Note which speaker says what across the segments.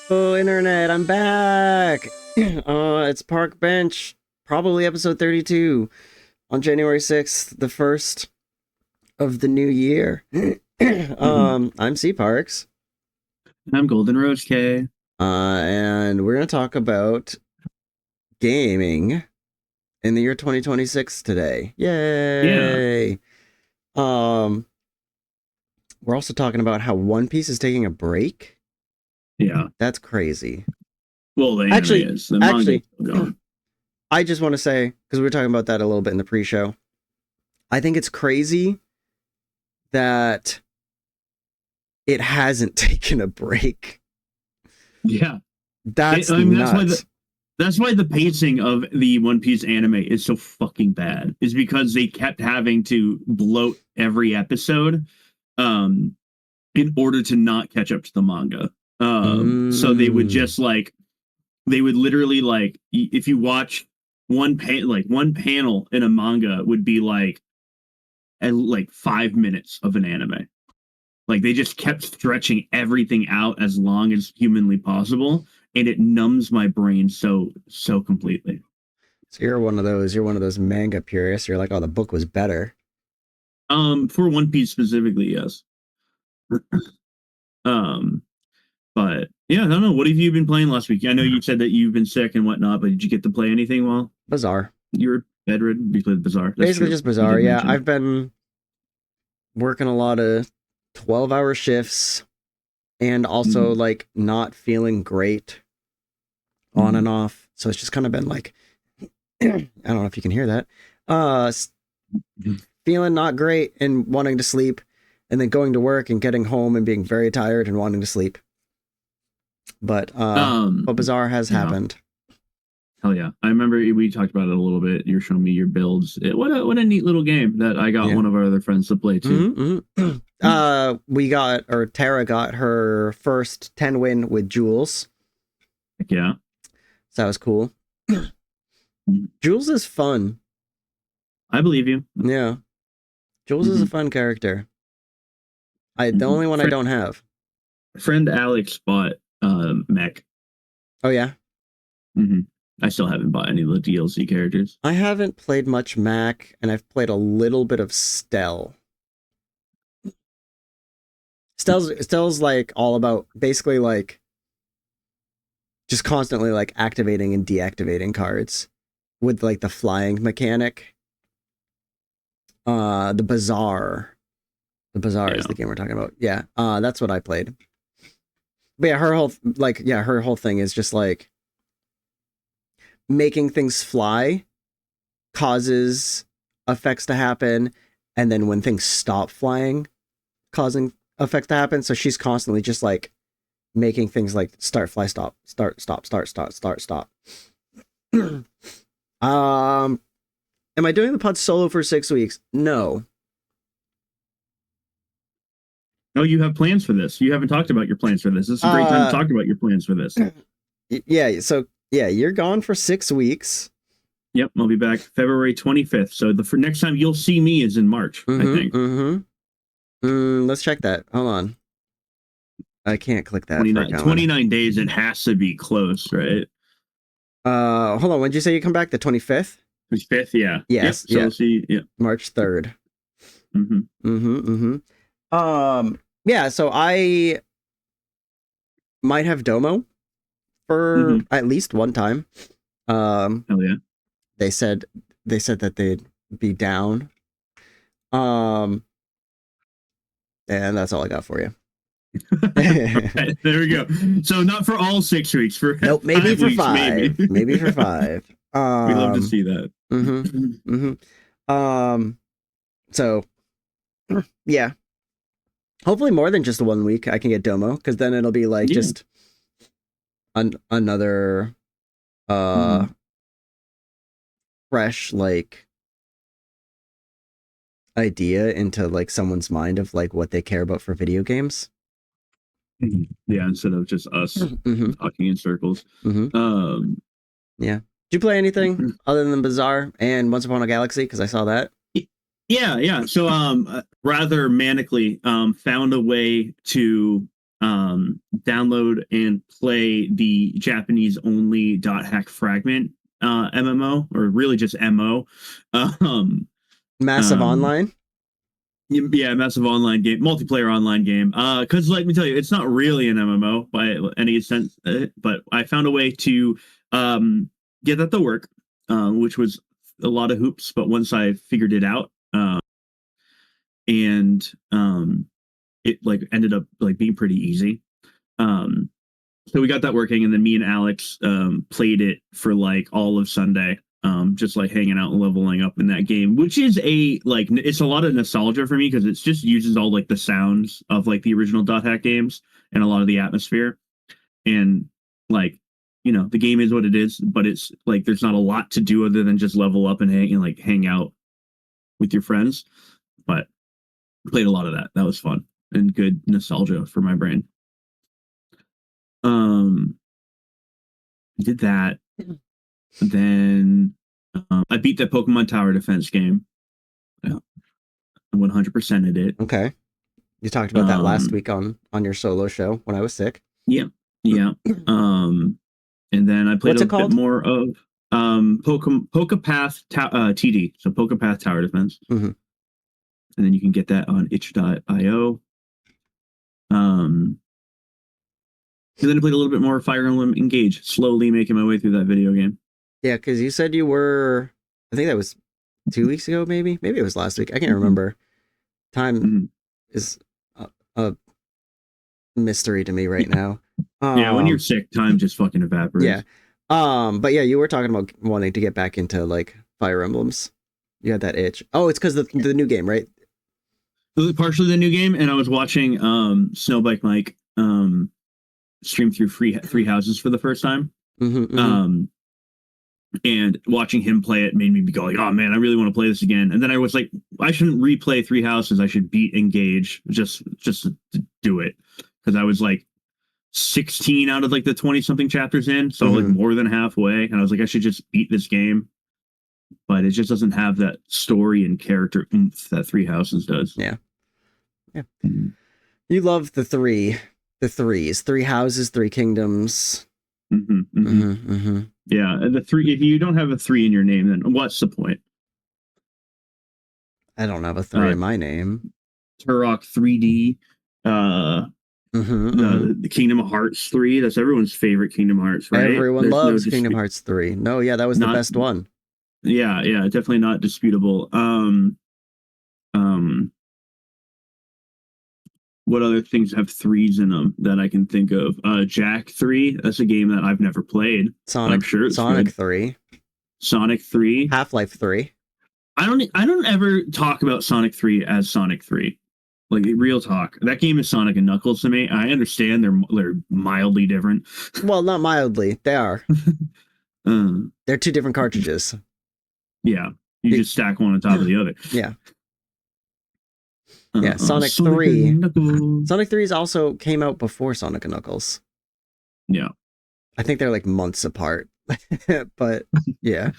Speaker 1: Whoa, internet, I'm back. It's Park Bench, probably episode 32 on January 6th, the first of the new year. I'm C Parks.
Speaker 2: I'm Golden Roach K.
Speaker 1: And we're gonna talk about gaming in the year 2026 today. Yay!
Speaker 2: Yeah.
Speaker 1: We're also talking about how One Piece is taking a break.
Speaker 2: Yeah.
Speaker 1: That's crazy.
Speaker 2: Well, the anime is. The
Speaker 1: actually,
Speaker 2: going.
Speaker 1: I just want to say, because we were talking about that a little bit in the pre-show, I think it's crazy that it hasn't taken a break.
Speaker 2: Yeah.
Speaker 1: That's nuts.
Speaker 2: That's why the pacing of the One Piece anime is so fucking bad. Is because they kept having to bloat every episode in order to not catch up to the manga. So they would just they would literally if you watch one panel in a manga would be at 5 minutes of an anime. Like they just kept stretching everything out as long as humanly possible, and it numbs my brain so completely.
Speaker 1: So you're one of those manga purists. You're like, oh, the book was better.
Speaker 2: For One Piece specifically, yes. But yeah, I don't know. What have you been playing last week? I know you said that you've been sick and whatnot, but did you get to play anything while
Speaker 1: Bazaar?
Speaker 2: you were bedridden? You played Bazaar.
Speaker 1: Basically just Bazaar, yeah. I've been working a lot of 12-hour shifts and also not feeling great on and off. So it's just kind of been I don't know if you can hear that. Feeling not great and wanting to sleep, and then going to work and getting home and being very tired and wanting to sleep. But Bazaar has happened.
Speaker 2: Hell yeah. I remember we talked about it a little bit. You're showing me your builds. What a neat little game that I got one of our other friends to play too.
Speaker 1: Tara got her first 10 win with Jules.
Speaker 2: Heck yeah.
Speaker 1: So that was cool. Jules is fun.
Speaker 2: I believe you.
Speaker 1: Yeah. Jules is a fun character. The only one I don't have.
Speaker 2: Friend Alex bought Mech.
Speaker 1: Oh yeah?
Speaker 2: I still haven't bought any of the DLC characters.
Speaker 1: I haven't played much Mac, and I've played a little bit of Stell. Stell's all about basically just constantly activating and deactivating cards with the flying mechanic. The Bazaar is the game we're talking about. Yeah, that's what I played. But yeah, her whole thing is just making things fly causes effects to happen, and then when things stop flying, causing effects to happen. So she's constantly just making things start, fly, stop, start, stop, start, stop. Am I doing the pod solo for 6 weeks? No.
Speaker 2: Oh, you have plans for this. You haven't talked about your plans for this. This is a great time to talk about your plans for this.
Speaker 1: Yeah, so yeah, you're gone for 6 weeks.
Speaker 2: Yep, I'll be back February 25th. So the next time you'll see me is in March, I think.
Speaker 1: Let's check that. Hold on. I can't click that.
Speaker 2: 29 days, it has to be close, right?
Speaker 1: Hold on. When did you say you come back? The 25th?
Speaker 2: 25th, yeah.
Speaker 1: Yes.
Speaker 2: Yep, so we'll see. Yeah.
Speaker 1: March 3rd. Yeah, so I might have Domo for at least one time.
Speaker 2: Hell yeah.
Speaker 1: They said that they'd be down. And that's all I got for you.
Speaker 2: Right, there we go. So not for all 6 weeks, for
Speaker 1: Nope, maybe for
Speaker 2: weeks,
Speaker 1: 5. Maybe for 5.
Speaker 2: We love to see that.
Speaker 1: So yeah. Hopefully more than just the 1 week I can get Domo, because then it'll be like just another fresh like idea into like someone's mind of like what they care about for video games.
Speaker 2: Yeah, instead of just us talking in circles.
Speaker 1: Yeah. Did you play anything other than Bizarre and Once Upon a Galaxy? Because I saw that.
Speaker 2: Yeah. So rather manically found a way to download and play the Japanese only .hack fragment MMO, or really just MO.
Speaker 1: Massive Online.
Speaker 2: Yeah, massive online game, multiplayer online game. Because let me tell you, it's not really an MMO by any sense, but I found a way to get that to work, which was a lot of hoops. But once I figured it out, and it like ended up like being pretty easy. So we got that working, and then me and Alex played it for like all of Sunday. Just like hanging out and leveling up in that game, which is it's a lot of nostalgia for me, because it just uses all like the sounds of like the original .hack games and a lot of the atmosphere, and like, you know, the game is what it is, but it's like there's not a lot to do other than just level up and hang out with your friends. But played a lot of that. That was fun and good nostalgia for my brain. Did that. Then I beat the Pokemon Tower Defense game. Yeah. 100%ed it.
Speaker 1: Okay. You talked about that last week on your solo show when I was sick.
Speaker 2: Yeah. And then I played bit more of Pokepath TD, so Pokepath Tower Defense. And then you can get that on itch.io. And then I played a little bit more Fire Emblem Engage, slowly making my way through that video game.
Speaker 1: Yeah, because you said you were, I think that was 2 weeks ago, maybe it was last week. I can't remember. Time is a mystery to me right now.
Speaker 2: Yeah, when you're sick, time just fucking evaporates.
Speaker 1: Yeah. But yeah, you were talking about wanting to get back into like Fire Emblems. You had that itch. Oh, it's because the new game, right?
Speaker 2: Partially the new game, and I was watching Snowbike Mike stream through Three Houses for the first time. And watching him play it made me go like, oh man, I really want to play this again. And then I was like, I shouldn't replay Three Houses. I should beat Engage just to do it, because I was like 16 out of like the 20 something chapters in, so like more than halfway. And I was like, I should just beat this game, but it just doesn't have that story and character oomph that Three Houses does.
Speaker 1: Yeah. You love the threes: Three Houses, Three Kingdoms.
Speaker 2: Yeah, and the 3. If you don't have a 3 in your name, then what's the point?
Speaker 1: I don't have a 3 in my name.
Speaker 2: Turok 3D. The Kingdom Hearts 3. That's everyone's favorite Kingdom Hearts, right?
Speaker 1: Everyone loves Kingdom Hearts 3. No, yeah, that was the best one.
Speaker 2: Yeah, definitely not disputable. What other things have 3s in them that I can think of? Jack 3. That's a game that I've never played. I'm sure it's
Speaker 1: Sonic
Speaker 2: good.
Speaker 1: 3.
Speaker 2: Sonic 3.
Speaker 1: Half-Life 3.
Speaker 2: I don't ever talk about Sonic 3 as Sonic 3. Like, real talk. That game is Sonic and Knuckles to me. I understand they're mildly different.
Speaker 1: Well, not mildly. They are. They're 2 different cartridges.
Speaker 2: Yeah. You just stack one on top of the other.
Speaker 1: Yeah. Yeah, Sonic 3. Sonic 3 also came out before Sonic and Knuckles.
Speaker 2: Yeah.
Speaker 1: I think they're like months apart. But yeah.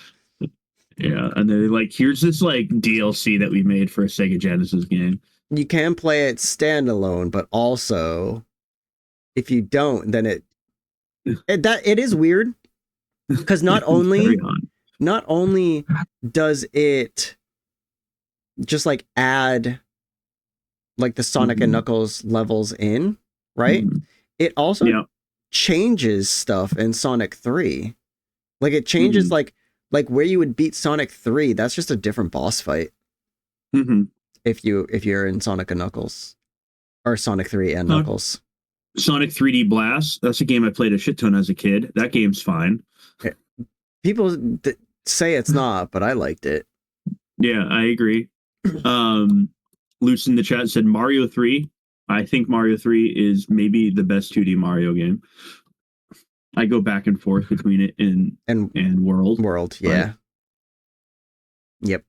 Speaker 2: Yeah, and they're like, here's this like DLC that we made for a Sega Genesis game.
Speaker 1: You can play it standalone, but also if you don't, then it is weird, because not only does it just like add like the Sonic and Knuckles levels in, right? It also changes stuff in Sonic 3. Like it changes like where you would beat Sonic 3, that's just a different boss fight. If you're in Sonic and Knuckles, or Sonic 3 and Knuckles.
Speaker 2: Sonic 3D Blast. That's a game I played a shit ton as a kid. That game's fine.
Speaker 1: People say it's not, but I liked it.
Speaker 2: Yeah, I agree. Luce in the chat said Mario 3. I think Mario 3 is maybe the best 2D Mario game. I go back and forth between it and World.
Speaker 1: World, yeah. Yep.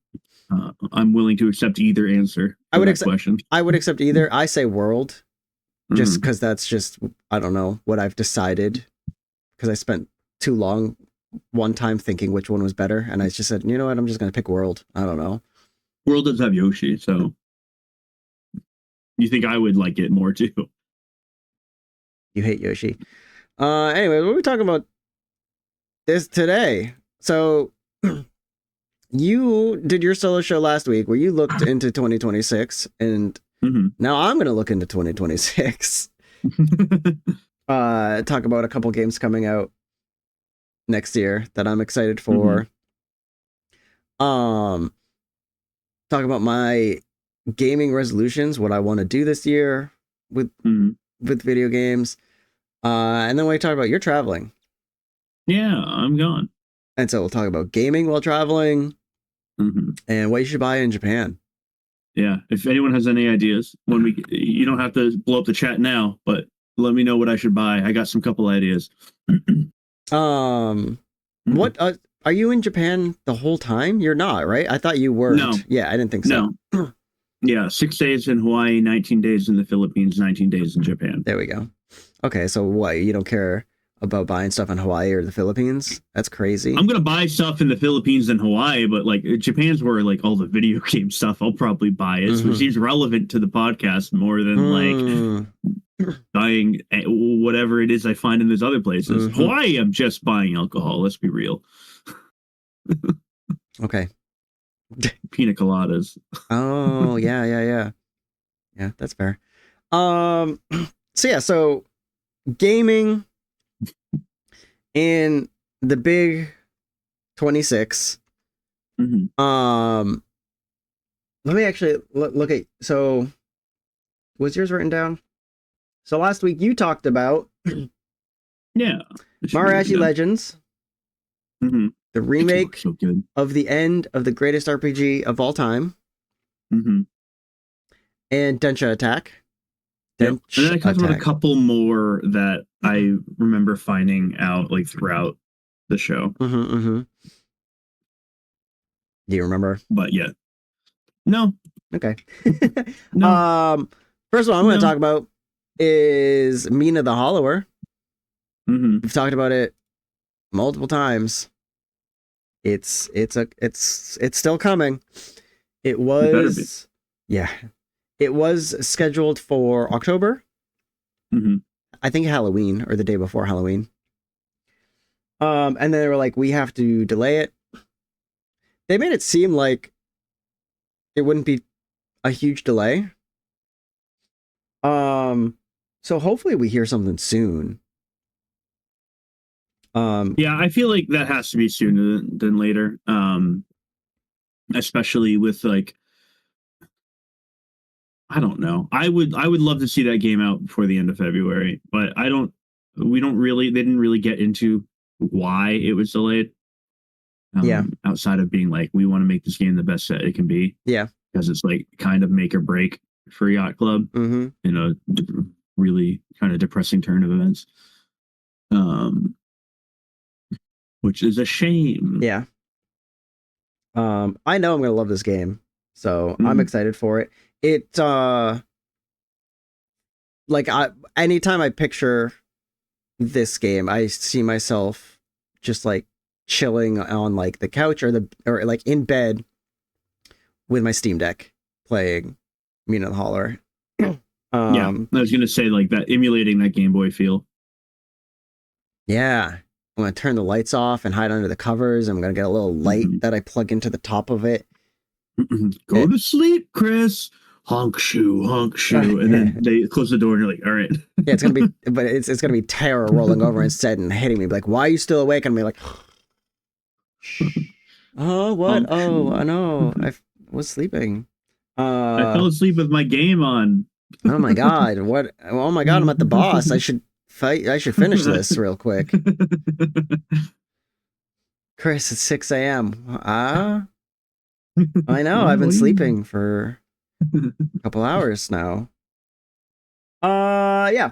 Speaker 2: I'm willing to accept either answer.
Speaker 1: I would accept either. I say World, just because that's just, I don't know, what I've decided. Because I spent too long one time thinking which one was better, and I just said, you know what, I'm just going to pick World. I don't know.
Speaker 2: World does have Yoshi, so you think I would like it more too.
Speaker 1: You hate Yoshi. Anyway, what are we talking about this today? So you did your solo show last week where you looked into 2026, and now I'm going to look into 2026. Talk about a couple games coming out next year that I'm excited for. Talk about my gaming resolutions, what I want to do this year with video games. And then we talk about your traveling.
Speaker 2: Yeah, I'm gone.
Speaker 1: And so we'll talk about gaming while traveling and what you should buy in Japan.
Speaker 2: Yeah, if anyone has any ideas, you don't have to blow up the chat now, but let me know what I should buy. I got some couple ideas.
Speaker 1: What are you in Japan the whole time? You're not, right? I thought you were.
Speaker 2: No.
Speaker 1: Yeah, I didn't think so.
Speaker 2: No. Yeah, 6 days in Hawaii, 19 days in the Philippines, 19 days in Japan.
Speaker 1: There we go. Okay, so what? You don't care about buying stuff in Hawaii or the Philippines? That's crazy.
Speaker 2: I'm gonna buy stuff in the Philippines and Hawaii, but like Japan's where like all the video game stuff I'll probably buy. It seems relevant to the podcast more than like buying whatever it is I find in those other places. Hawaii, I'm just buying alcohol. Let's be real.
Speaker 1: Okay.
Speaker 2: Pina coladas.
Speaker 1: Oh yeah, that's fair. So gaming in the big 26. Let me actually look at, so was yours written down? So last week you talked about Mariachi Legends, the remake of the end of the greatest RPG of all time, and Densha Attack.
Speaker 2: And then I talked about a couple more that I remember finding out like throughout the show.
Speaker 1: Do you remember?
Speaker 2: But yeah. No.
Speaker 1: Okay.
Speaker 2: No.
Speaker 1: First of all, I'm going to talk about is Mina the Hollower. We've talked about it multiple times. It's still coming. It was It was scheduled for October. I think Halloween or the day before Halloween. And then they were like, we have to delay it. They made it seem like it wouldn't be a huge delay. So hopefully we hear something soon.
Speaker 2: Yeah, I feel like that has to be sooner than later. Especially with like, I don't know. I would love to see that game out before the end of February, but they didn't really get into why it was delayed. Outside of being like, we want to make this game the best that it can be. Yeah. Because it's like kind of make or break for Yacht Club in a really kind of depressing turn of events. Which is a shame. Yeah.
Speaker 1: I know I'm going to love this game, so I'm excited for it. Anytime I picture this game, I see myself just like chilling on like the couch or like in bed with my Steam Deck playing Mina the Holler.
Speaker 2: I was gonna say like that, emulating that Game Boy feel.
Speaker 1: Yeah, I'm gonna turn the lights off and hide under the covers. I'm gonna get a little light that I plug into the top of it.
Speaker 2: Go to sleep, Chris. Honk shoe, and then they close the door, and you're like, all right.
Speaker 1: Yeah, it's gonna be terror rolling over instead and hitting me, like, why are you still awake? And I'm like, oh, what? I know, I was sleeping.
Speaker 2: I fell asleep with my game on.
Speaker 1: Oh my god, what? Oh my god, I'm at the boss. I should fight. I should finish this real quick. Chris, it's 6 a.m. I know. I've been sleeping for a couple hours now. Yeah.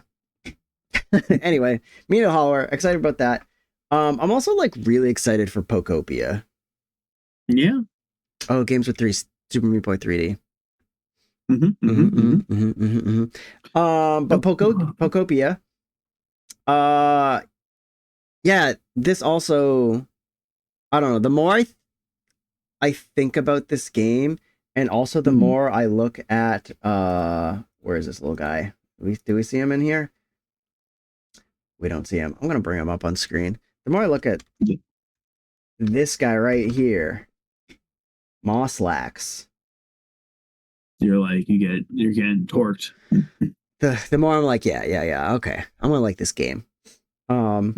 Speaker 1: Anyway, Mina Holler, excited about that. I'm also like really excited for Pokopia.
Speaker 2: Yeah.
Speaker 1: Oh, games with Super Meat Boy 3D. But Pokopia. Yeah, this also, I don't know. The more I think about this game, and also the more I look at where is this little guy? Do we see him in here? We don't see him. I'm gonna bring him up on screen. The more I look at this guy right here, Mosslax,
Speaker 2: you're getting torqued.
Speaker 1: The more I'm like, yeah, okay, I'm gonna like this game. But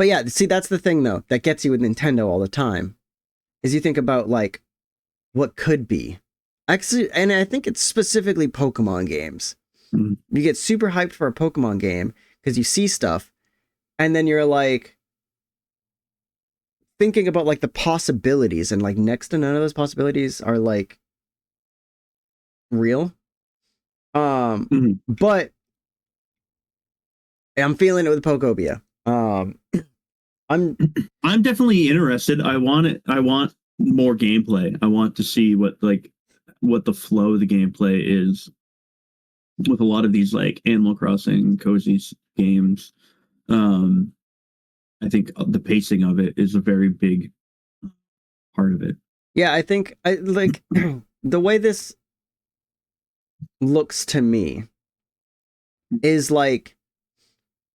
Speaker 1: yeah, see, that's the thing though that gets you with Nintendo all the time, is you think about like what could be. Actually, and I think it's specifically Pokemon games. You get super hyped for a Pokemon game because you see stuff, and then you're like thinking about like the possibilities, and like next to none of those possibilities are like real. But I'm feeling it with Pokopia. I'm
Speaker 2: definitely interested. I want more gameplay. I want to see what the flow of the gameplay is with a lot of these like Animal Crossing cozy games. I think the pacing of it is a very big part of it.
Speaker 1: Yeah, I think I like the way this looks to me is like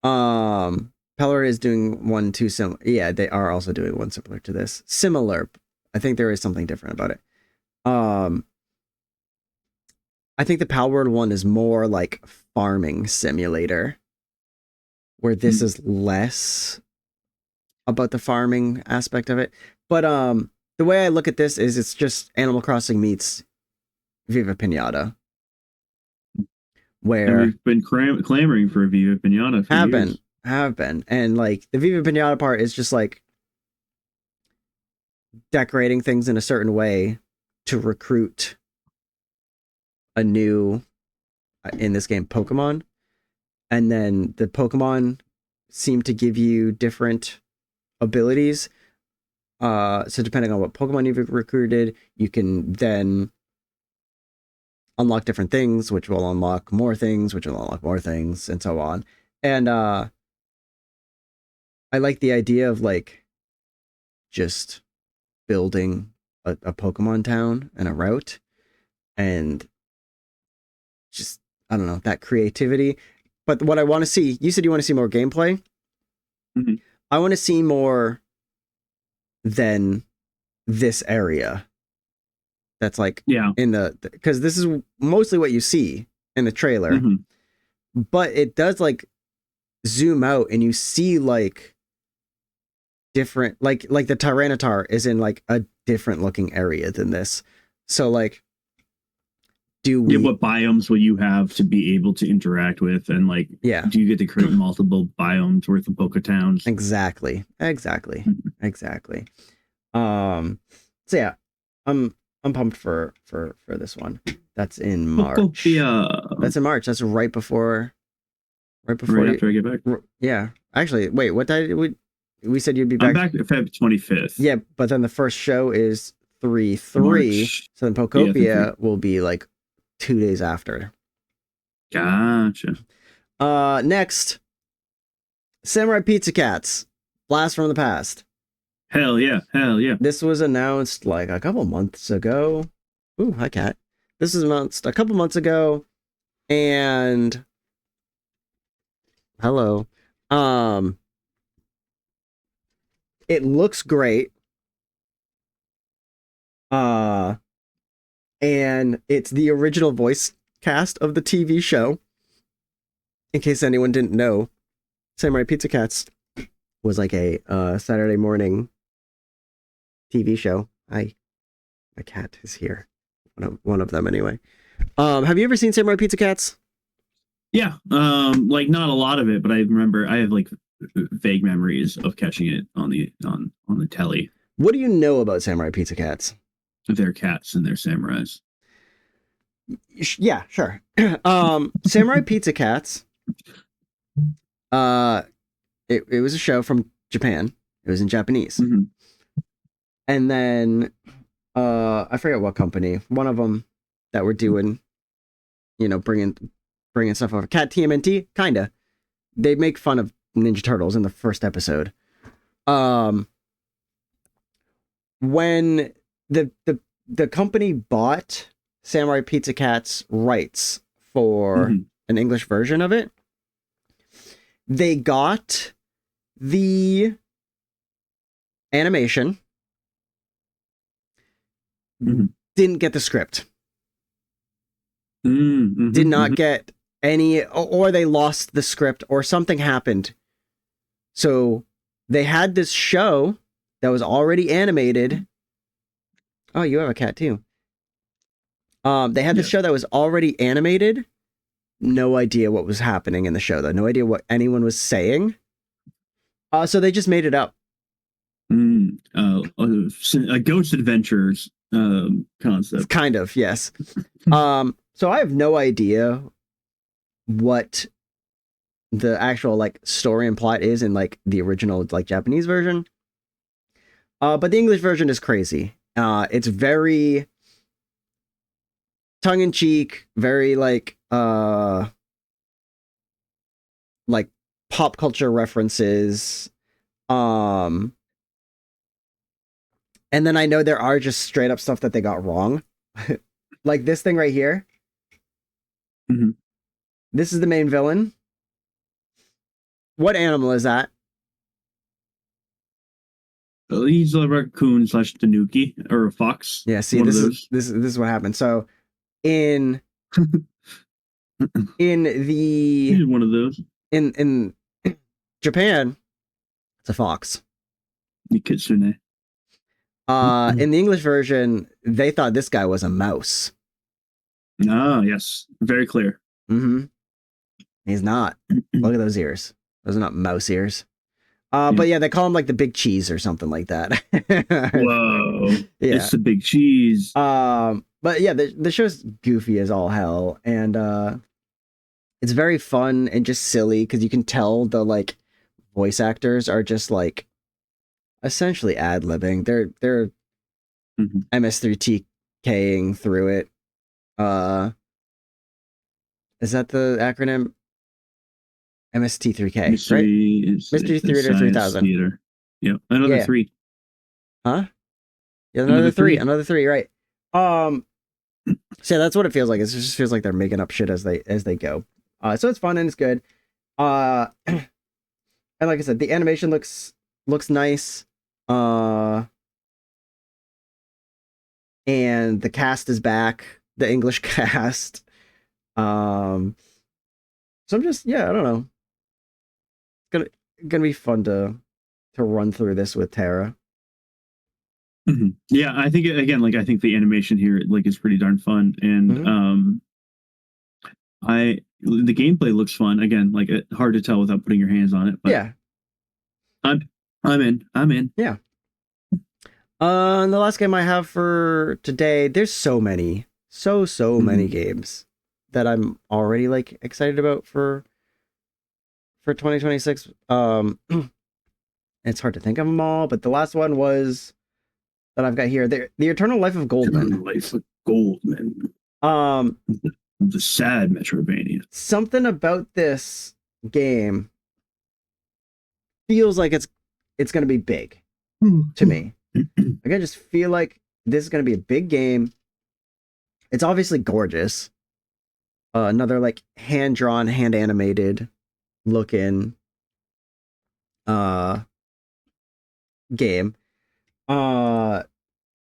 Speaker 1: Pelor is doing one too similar. Yeah, they are also doing one similar to this. Similar. I think there is something different about it. I think the Palworld one is more like farming simulator, where this is less about the farming aspect of it. But the way I look at this is it's just Animal Crossing meets Viva Pinata. Where
Speaker 2: and we've been clamoring for a Viva Pinata for years.
Speaker 1: Have been. And like the Viva Pinata part is just like decorating things in a certain way to recruit a new, in this game, Pokemon. And then the Pokemon seem to give you different abilities. So depending on what Pokemon you've recruited, you can then unlock different things, which will unlock more things, which will unlock more things, and so on. And I like the idea of like just building a Pokemon town and a route, and just, I don't know, that creativity. But what I want to see, you said you want to see more gameplay. I want to see more than this area. That's like in because this is mostly what you see in the trailer, but it does like zoom out and you see like different, like the Tyranitar is in like a different looking area than this. So like, what
Speaker 2: biomes will you have to be able to interact with, and like, do you get to create multiple biomes worth of Poketowns?
Speaker 1: Exactly. So yeah, I'm pumped for this one. That's in March.
Speaker 2: Pokopia.
Speaker 1: That's in March. That's right before
Speaker 2: right after I get back.
Speaker 1: Yeah. Actually, wait, what day we said you'd be back?
Speaker 2: I'm back Feb 25th.
Speaker 1: Yeah, but then the first show is 3/3. So then Pokopia will be like 2 days after.
Speaker 2: Gotcha.
Speaker 1: Next, Samurai Pizza Cats, Blast from the Past.
Speaker 2: Hell yeah.
Speaker 1: This was announced like a couple months ago. Ooh, hi cat. This was announced a couple months ago, and hello. It looks great. And it's the original voice cast of the TV show. In case anyone didn't know, Samurai Pizza Cats was like a Saturday morning TV show. My cat is here. One of them anyway. Have you ever seen Samurai Pizza Cats?
Speaker 2: Yeah, like not a lot of it, but I remember I have like vague memories of catching it on the telly.
Speaker 1: What do you know about Samurai Pizza Cats?
Speaker 2: Their cats and their samurais.
Speaker 1: Yeah, sure. Samurai Pizza Cats. It was a show from Japan. It was in Japanese.
Speaker 2: Mm-hmm.
Speaker 1: And then I forget what company. One of them that were doing, bringing stuff over. Cat TMNT, kinda. They make fun of Ninja Turtles in the first episode. When the company bought Samurai Pizza Cat's rights for an English version of it, they got the animation, didn't get the script, did not get any, or they lost the script, or something happened. So they had this show that was already animated. Oh, you have a cat too. They had this show that was already animated. No idea what was happening in the show, though. No idea what anyone was saying. So they just made it up.
Speaker 2: A Ghost Adventures concept.
Speaker 1: Kind of, yes. So I have no idea what the actual like story and plot is in like the original like Japanese version. But the English version is crazy. It's very tongue-in-cheek, very like pop culture references. And then I know there are just straight up stuff that they got wrong. Like this thing right here. This is the main villain. What animal is that?
Speaker 2: He's a raccoon / tanuki or a fox.
Speaker 1: Yeah, see, this is what happened. So in the
Speaker 2: He's one of those.
Speaker 1: In Japan, it's a fox.
Speaker 2: The kitsune.
Speaker 1: In the English version, they thought this guy was a mouse.
Speaker 2: Ah, yes. Very clear.
Speaker 1: He's not. Look at those ears. Those are not mouse ears. But yeah, they call him like the big cheese or something like that.
Speaker 2: Whoa.
Speaker 1: Yeah.
Speaker 2: It's the big cheese.
Speaker 1: But yeah, the show's goofy as all hell. And it's very fun and just silly because you can tell the like voice actors are just like essentially ad-libbing. They're MS3TKing through it. Is that the acronym? MST3K,
Speaker 2: Mystery,
Speaker 1: right? Mystery Theater 3000.
Speaker 2: Theater. Yeah, another 3.
Speaker 1: Huh? Yeah, another three, right? So yeah, that's what it feels like. It just feels like they're making up shit as they go. So it's fun and it's good. And like I said, the animation looks nice. And the cast is back, the English cast. So I'm just, I don't know. It's gonna be fun to run through this with Tara.
Speaker 2: Yeah, I think again, like I think the animation here like is pretty darn fun, and the gameplay looks fun. Again, like hard to tell without putting your hands on it. But
Speaker 1: yeah,
Speaker 2: I'm in.
Speaker 1: Yeah. And the last game I have for today, there's so many games that I'm already like excited about for 2026. It's hard to think of them all, but the last one was that I've got here, the Eternal Life of Goldman.
Speaker 2: Life of Goldman. The sad Metroidvania.
Speaker 1: Something about this game feels like it's going to be big to me. Like I just feel like this is going to be a big game. It's obviously gorgeous. Another like hand-drawn, hand-animated looking game.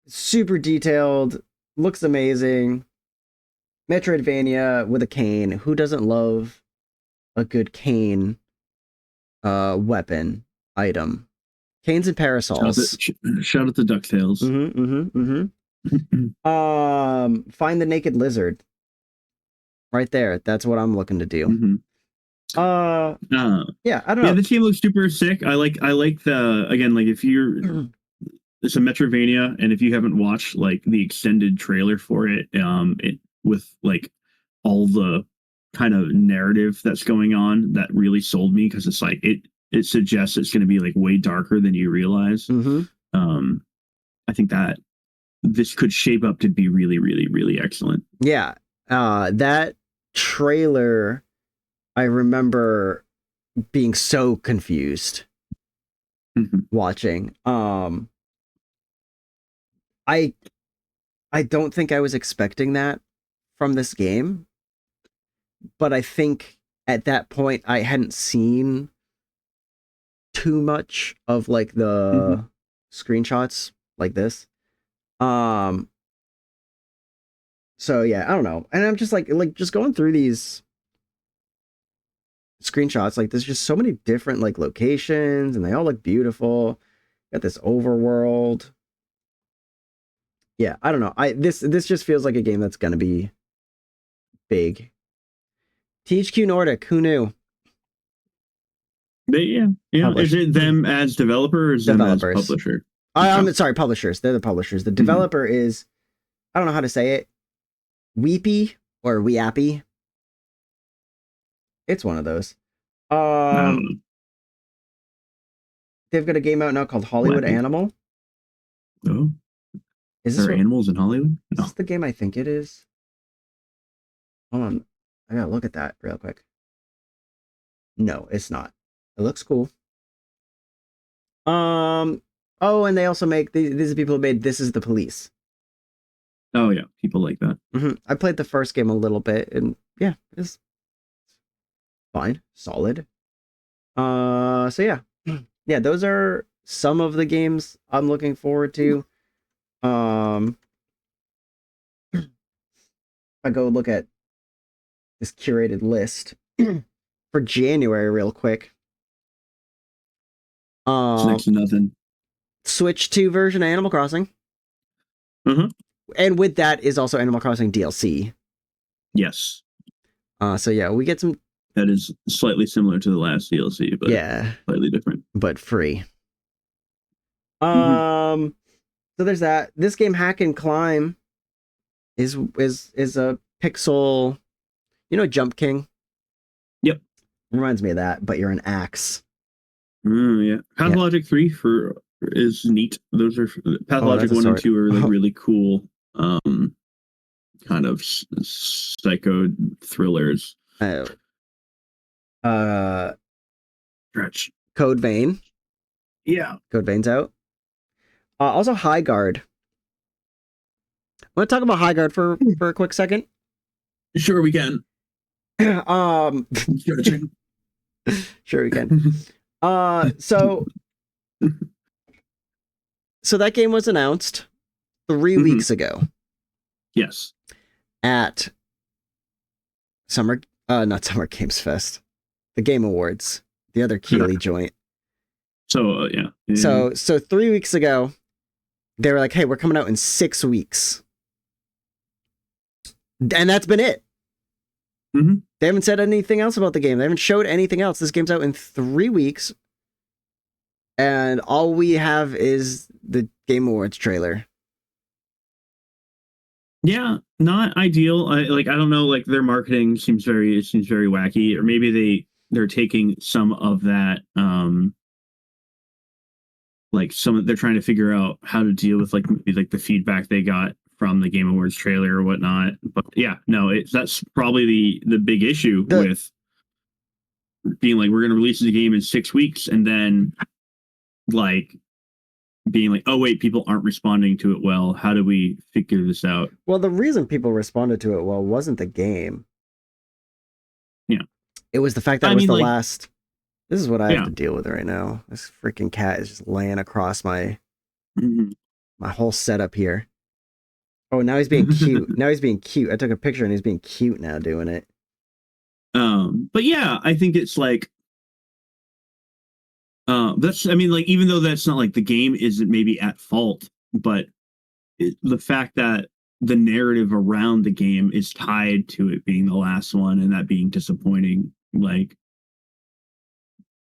Speaker 1: Super detailed, looks amazing. Metroidvania with a cane. Who doesn't love a good cane weapon item? Canes and parasols.
Speaker 2: Shout out to DuckTales.
Speaker 1: Find the Naked Lizard. right there. That's what I'm looking to do.
Speaker 2: Mm-hmm.
Speaker 1: Yeah, I don't
Speaker 2: Yeah,
Speaker 1: know.
Speaker 2: this game looks super sick. I like the, again, like if you're it's a Metroidvania, and if you haven't watched like the extended trailer for it, it with like all the kind of narrative that's going on, that really sold me, because it's like it suggests it's going to be like way darker than you realize.
Speaker 1: Mm-hmm.
Speaker 2: I think that this could shape up to be really, really, really excellent.
Speaker 1: Yeah, that trailer, I remember being so confused watching. I don't think I was expecting that from this game, but I think at that point I hadn't seen too much of like the screenshots like this. So yeah, I don't know. And I'm just like just going through these screenshots, like there's just so many different like locations and they all look beautiful. Got this overworld. Yeah, I don't know. This just feels like a game that's gonna be big. THQ Nordic, who knew?
Speaker 2: Yeah. Is it them as developer or is them as
Speaker 1: Developers.
Speaker 2: publisher?
Speaker 1: I'm sorry, publishers. They're the publishers. The developer is, I don't know how to say it, Weepy or Weappy. It's one of those. They've got a game out now called Hollywood Animal.
Speaker 2: Oh, is there animals in Hollywood?
Speaker 1: Is this the game I think it is? Hold on, I gotta look at that real quick. No, it's not. It looks cool. Oh, and they also make these are people who made This Is the Police.
Speaker 2: Oh yeah, people like that.
Speaker 1: I played the first game a little bit, and yeah, it's fine, solid. So yeah, yeah, those are some of the games I'm looking forward to. I go look at this curated list for January real quick.
Speaker 2: It's next to nothing.
Speaker 1: Switch 2 version of Animal Crossing. And with that is also Animal Crossing DLC.
Speaker 2: Yes.
Speaker 1: So yeah, we get some.
Speaker 2: That is slightly similar to the last DLC, but yeah, slightly different,
Speaker 1: but free. So there's that. This game, Hack and Climb, is a pixel. You know, Jump King.
Speaker 2: Yep.
Speaker 1: Reminds me of that, but you're an axe.
Speaker 2: Yeah. Pathologic 3 is neat. Those are Pathologic 1 and 2 are like really cool. Kind of psycho thrillers.
Speaker 1: Stretch. Code Vein.
Speaker 2: Yeah.
Speaker 1: Code Vein's out. Also High Guard. Want to talk about High Guard for a quick second?
Speaker 2: Sure we can.
Speaker 1: Sure we can. So that game was announced 3 weeks ago.
Speaker 2: Yes.
Speaker 1: At not Summer Games Fest, the Game Awards, the other Keighley joint.
Speaker 2: So yeah.
Speaker 1: So 3 weeks ago, they were like, "Hey, we're coming out in 6 weeks," and that's been it. They haven't said anything else about the game. They haven't showed anything else. This game's out in 3 weeks, and all we have is the Game Awards trailer.
Speaker 2: Yeah, not ideal. I don't know, like their marketing seems very wacky, or maybe they're taking some of that they're trying to figure out how to deal with maybe the feedback they got from the Game Awards trailer or whatnot. But yeah, no, that's probably the big issue with being like, we're going to release the game in 6 weeks, and then being like, oh wait, people aren't responding to it well. How do we figure this out?
Speaker 1: Well, the reason people responded to it well wasn't the game.
Speaker 2: Yeah.
Speaker 1: It was the fact that it was the last. This is what I have to deal with right now. This freaking cat is just laying across my whole setup here. Oh, now he's being cute. Now he's being cute. I took a picture and he's being cute now doing it.
Speaker 2: But yeah, I think it's even though that's not the game isn't maybe at fault, but the fact that the narrative around the game is tied to it being the last one and that being disappointing. Like,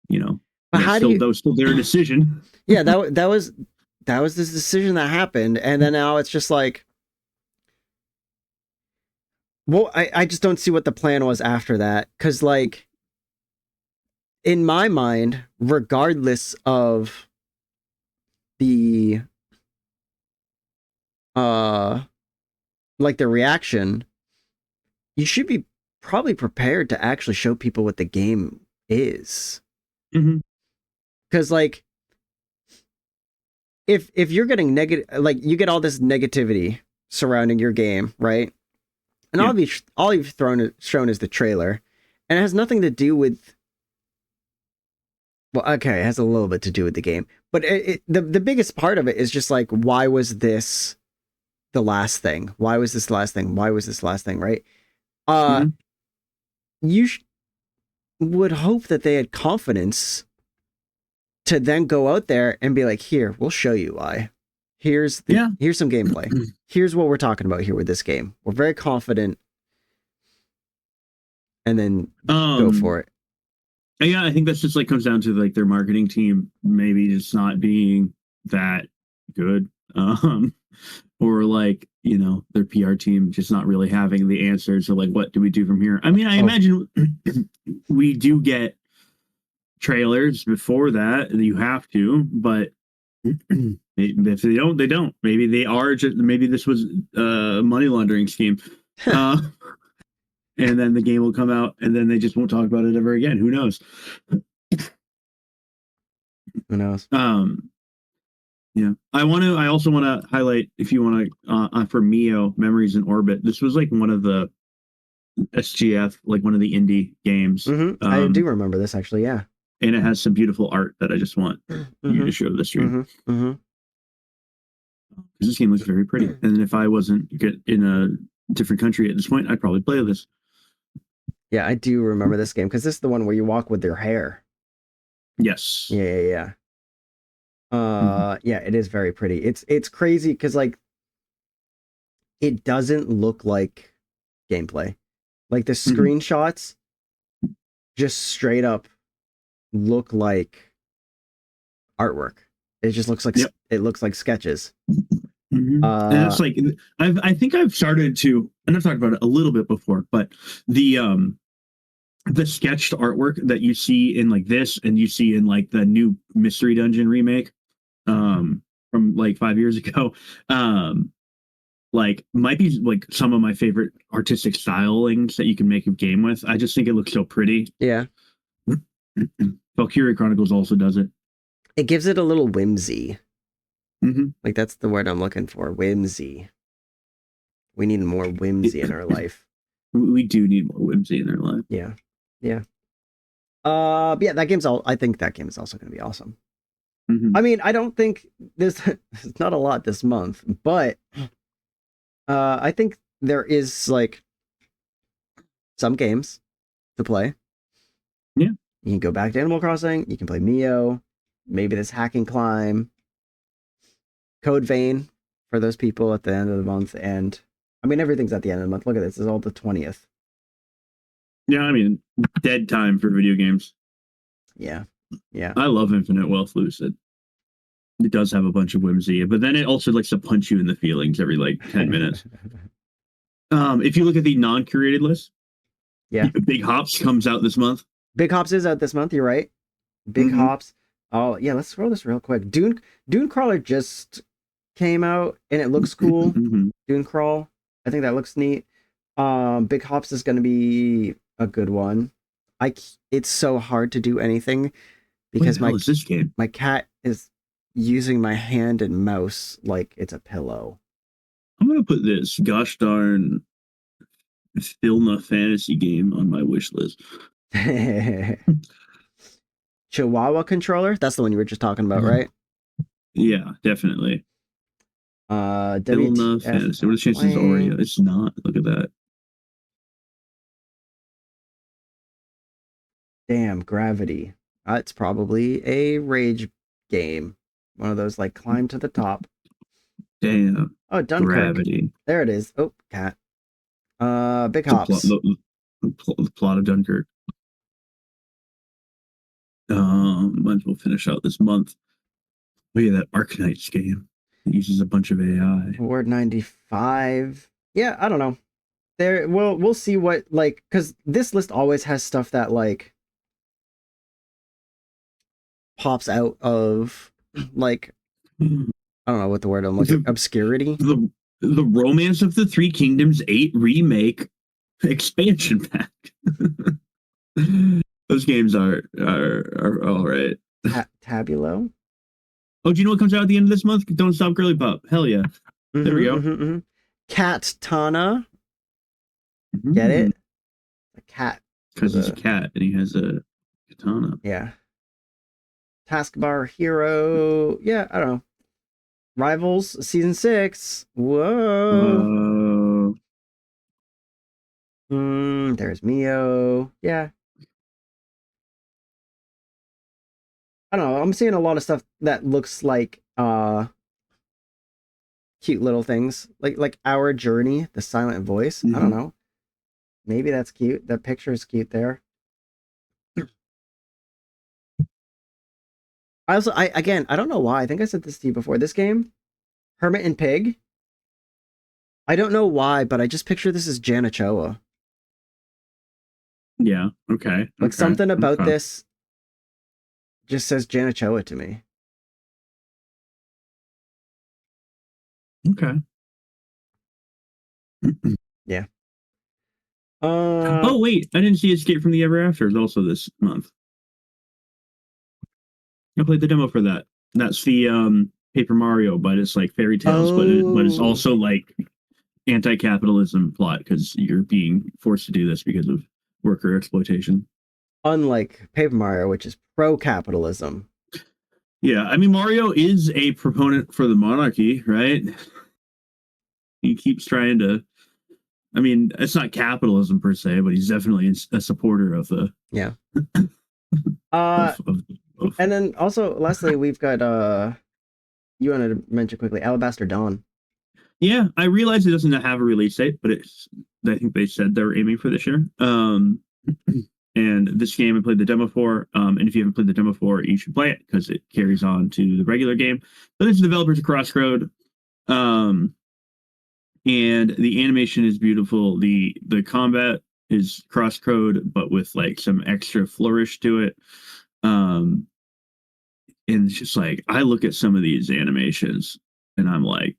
Speaker 2: you know,
Speaker 1: But how do you?
Speaker 2: that was still their decision.
Speaker 1: Yeah, that was this decision that happened, and then now it's just like, well, I just don't see what the plan was after that, because like, in my mind, regardless of the like the reaction, you should be probably prepared to actually show people what the game is.
Speaker 2: Mm-hmm.
Speaker 1: Because like, if you're getting negative, like you get all this negativity surrounding your game, right? And
Speaker 2: Yeah.
Speaker 1: all you've shown is the trailer, and it has nothing to do with. Well, okay, it has a little bit to do with the game, but the biggest part of it is just like, why was this the last thing? Why was this the last thing? Why was this the last thing? Right? You would hope that they had confidence to then go out there and be like, here, we'll show you why. Here's some gameplay. Here's what we're talking about here with this game. We're very confident, and then go for it.
Speaker 2: Yeah, I think that's just like comes down to like their marketing team maybe just not being that good, or like, you know, their PR team just not really having the answers. So like, what do we do from here? I mean, I imagine we do get trailers before that. You have to, but if they don't, they don't. Maybe they are just. Maybe this was a money laundering scheme. And then the game will come out, and then they just won't talk about it ever again. Who knows?
Speaker 1: Who knows?
Speaker 2: Yeah. I also want to highlight, if you want to, for Mio, Memories in Orbit. This was like one of the SGF, like one of the indie games.
Speaker 1: Mm-hmm. I do remember this actually. Yeah.
Speaker 2: And it has some beautiful art that I just want you to show the stream. Because this game looks very pretty. And if I wasn't in a different country at this point, I'd probably play this.
Speaker 1: Yeah, I do remember this game because this is the one where you walk with your hair.
Speaker 2: Yes.
Speaker 1: Yeah. Yeah, it is very pretty. It's crazy because like it doesn't look like gameplay. Like the screenshots just straight up look like artwork. It just looks like it looks like sketches.
Speaker 2: And it's like I think I've started to, and I've talked about it a little bit before, but the sketched artwork that you see in like this, and you see in like the new Mystery Dungeon remake from like 5 years ago, like might be like some of my favorite artistic stylings that you can make a game with. I just think it looks so pretty.
Speaker 1: Yeah.
Speaker 2: Valkyria Chronicles also does it.
Speaker 1: It gives it a little whimsy. Like that's the word I'm looking for. Whimsy. We need more whimsy in our life.
Speaker 2: We do need more whimsy in our life.
Speaker 1: Yeah. Yeah, that game's I think that game is also going to be awesome. I mean, I don't think there's not a lot this month, but I think there is like some games to play.
Speaker 2: Yeah.
Speaker 1: You can go back to Animal Crossing. You can play Mio. Maybe this Hack and Climb. Code Vein for those people at the end of the month. And I mean, everything's at the end of the month. Look at this. It's all the 20th.
Speaker 2: Yeah, I mean, dead time for video games.
Speaker 1: Yeah.
Speaker 2: I love Infinite Wealth Lucid. It does have a bunch of whimsy, but then it also likes to punch you in the feelings every like 10 minutes. If you look at the non-curated list, Big Hops comes out this month.
Speaker 1: Big Hops is out this month. You're right. Big Hops. Oh yeah, let's scroll this real quick. Dune Crawler just came out and it looks cool. Dune Crawl. I think that looks neat. Big Hops is going to be a good one. It's so hard to do anything because my cat is using my hand and mouse like it's a pillow.
Speaker 2: I'm gonna put this gosh darn Filna fantasy game on my wish list.
Speaker 1: Chihuahua controller? That's the one you were just talking about, right?
Speaker 2: Yeah, definitely. Filna fantasy. What are the chances it's Oreo? It's not. Look at that.
Speaker 1: Damn, Gravity. It's probably a rage game. One of those like climb to the top.
Speaker 2: Damn.
Speaker 1: Oh, Dunkirk.
Speaker 2: Gravity.
Speaker 1: There it is. Oh, cat. Big
Speaker 2: It's a
Speaker 1: Hops.
Speaker 2: the plot of Dunkirk. Might as well finish out this month. Oh yeah, that Arknights game. It uses a bunch of AI.
Speaker 1: Ward 95. Yeah, I don't know. There, we'll see what, like, because this list always has stuff that like pops out of like, I don't know what the word I'm looking for. Obscurity.
Speaker 2: The Romance of the Three Kingdoms 8 remake expansion pack. Those games are all right.
Speaker 1: Tabulo.
Speaker 2: Oh, do you know what comes out at the end of this month? Don't Stop Girly Pop. Hell yeah. There we go.
Speaker 1: Cat Tana. Get it? A cat.
Speaker 2: Because he's a cat and he has a katana.
Speaker 1: Yeah. Taskbar Hero. Yeah, I don't know. Rivals Season 6. Whoa. There's Mio. Yeah. I don't know. I'm seeing a lot of stuff that looks like cute little things. Like Our Journey, the silent voice. I don't know. Maybe that's cute. That picture is cute there. I don't know why. I think I said this to you before. This game, Hermit and Pig. I don't know why, but I just picture this as Janichoa.
Speaker 2: Yeah. Okay.
Speaker 1: Like something about this just says Janichoa to me.
Speaker 2: Okay.
Speaker 1: Yeah.
Speaker 2: Oh wait, I didn't see Escape from the Ever After also this month. I played the demo for that. That's the Paper Mario, but it's like fairy tales, but it's also like anti-capitalism plot because you're being forced to do this because of worker exploitation.
Speaker 1: Unlike Paper Mario, which is pro-capitalism.
Speaker 2: Yeah, I mean Mario is a proponent for the monarchy, right? He keeps trying to. I mean, it's not capitalism per se, but he's definitely a supporter of the.
Speaker 1: Yeah. And then also, lastly, we've got you wanted to mention quickly Alabaster Dawn.
Speaker 2: Yeah, I realize it doesn't have a release date, but I think they said they were aiming for this year. And this game I played the demo for. And if you haven't played the demo for, you should play it because it carries on to the regular game. But it's developers of Crossroad. And the animation is beautiful. The combat is Crossroad, but with like some extra flourish to it. And it's just like I look at some of these animations and I'm like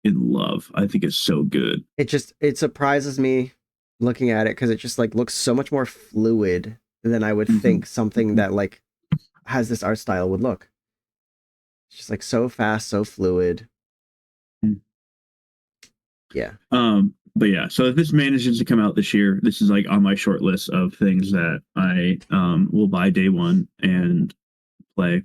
Speaker 2: in love. I think it's so good.
Speaker 1: It surprises me looking at it because it just like looks so much more fluid than I would think something that like has this art style would look. It's just like so fast, so fluid. Yeah.
Speaker 2: But yeah, so if this manages to come out this year, this is like on my short list of things that I will buy day one and play.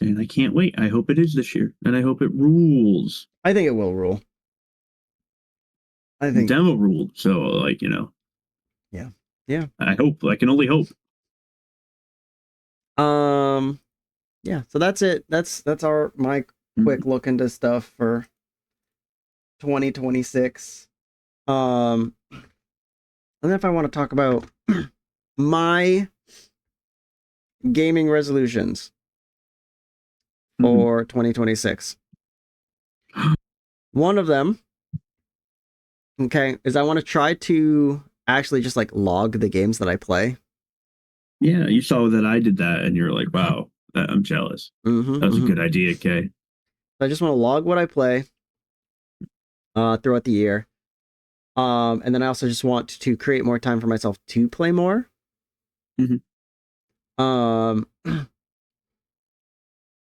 Speaker 2: And I can't wait. I hope it is this year, and I hope it rules.
Speaker 1: I think it will rule. I think
Speaker 2: demo ruled. So like
Speaker 1: yeah.
Speaker 2: I hope. I can only hope.
Speaker 1: Yeah. So that's it. That's my quick look into stuff for 2026. And then if I want to talk about my gaming resolutions for 2026. One of them, okay, is I want to try to actually just like log the games that I play.
Speaker 2: Yeah, you saw that I did that and you're like, wow, I'm jealous. That was a good idea, Kay.
Speaker 1: I just want to log what I play throughout the year. And then I also just want to create more time for myself to play more.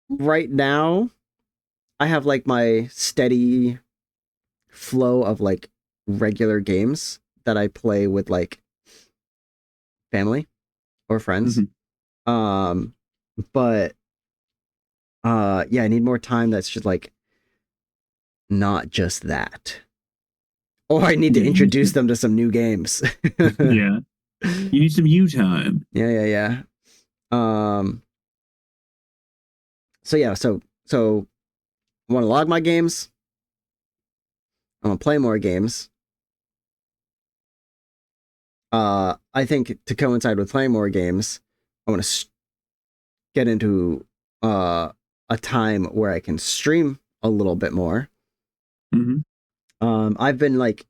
Speaker 1: Right now, I have like my steady flow of like regular games that I play with like family or friends. But yeah, I need more time that's just like not just that. Or I need to introduce them to some new games.
Speaker 2: Yeah. You need some you time.
Speaker 1: Yeah. So yeah, so I want to log my games. I want to play more games. I think to coincide with playing more games, I want to get into a time where I can stream a little bit more. I've been like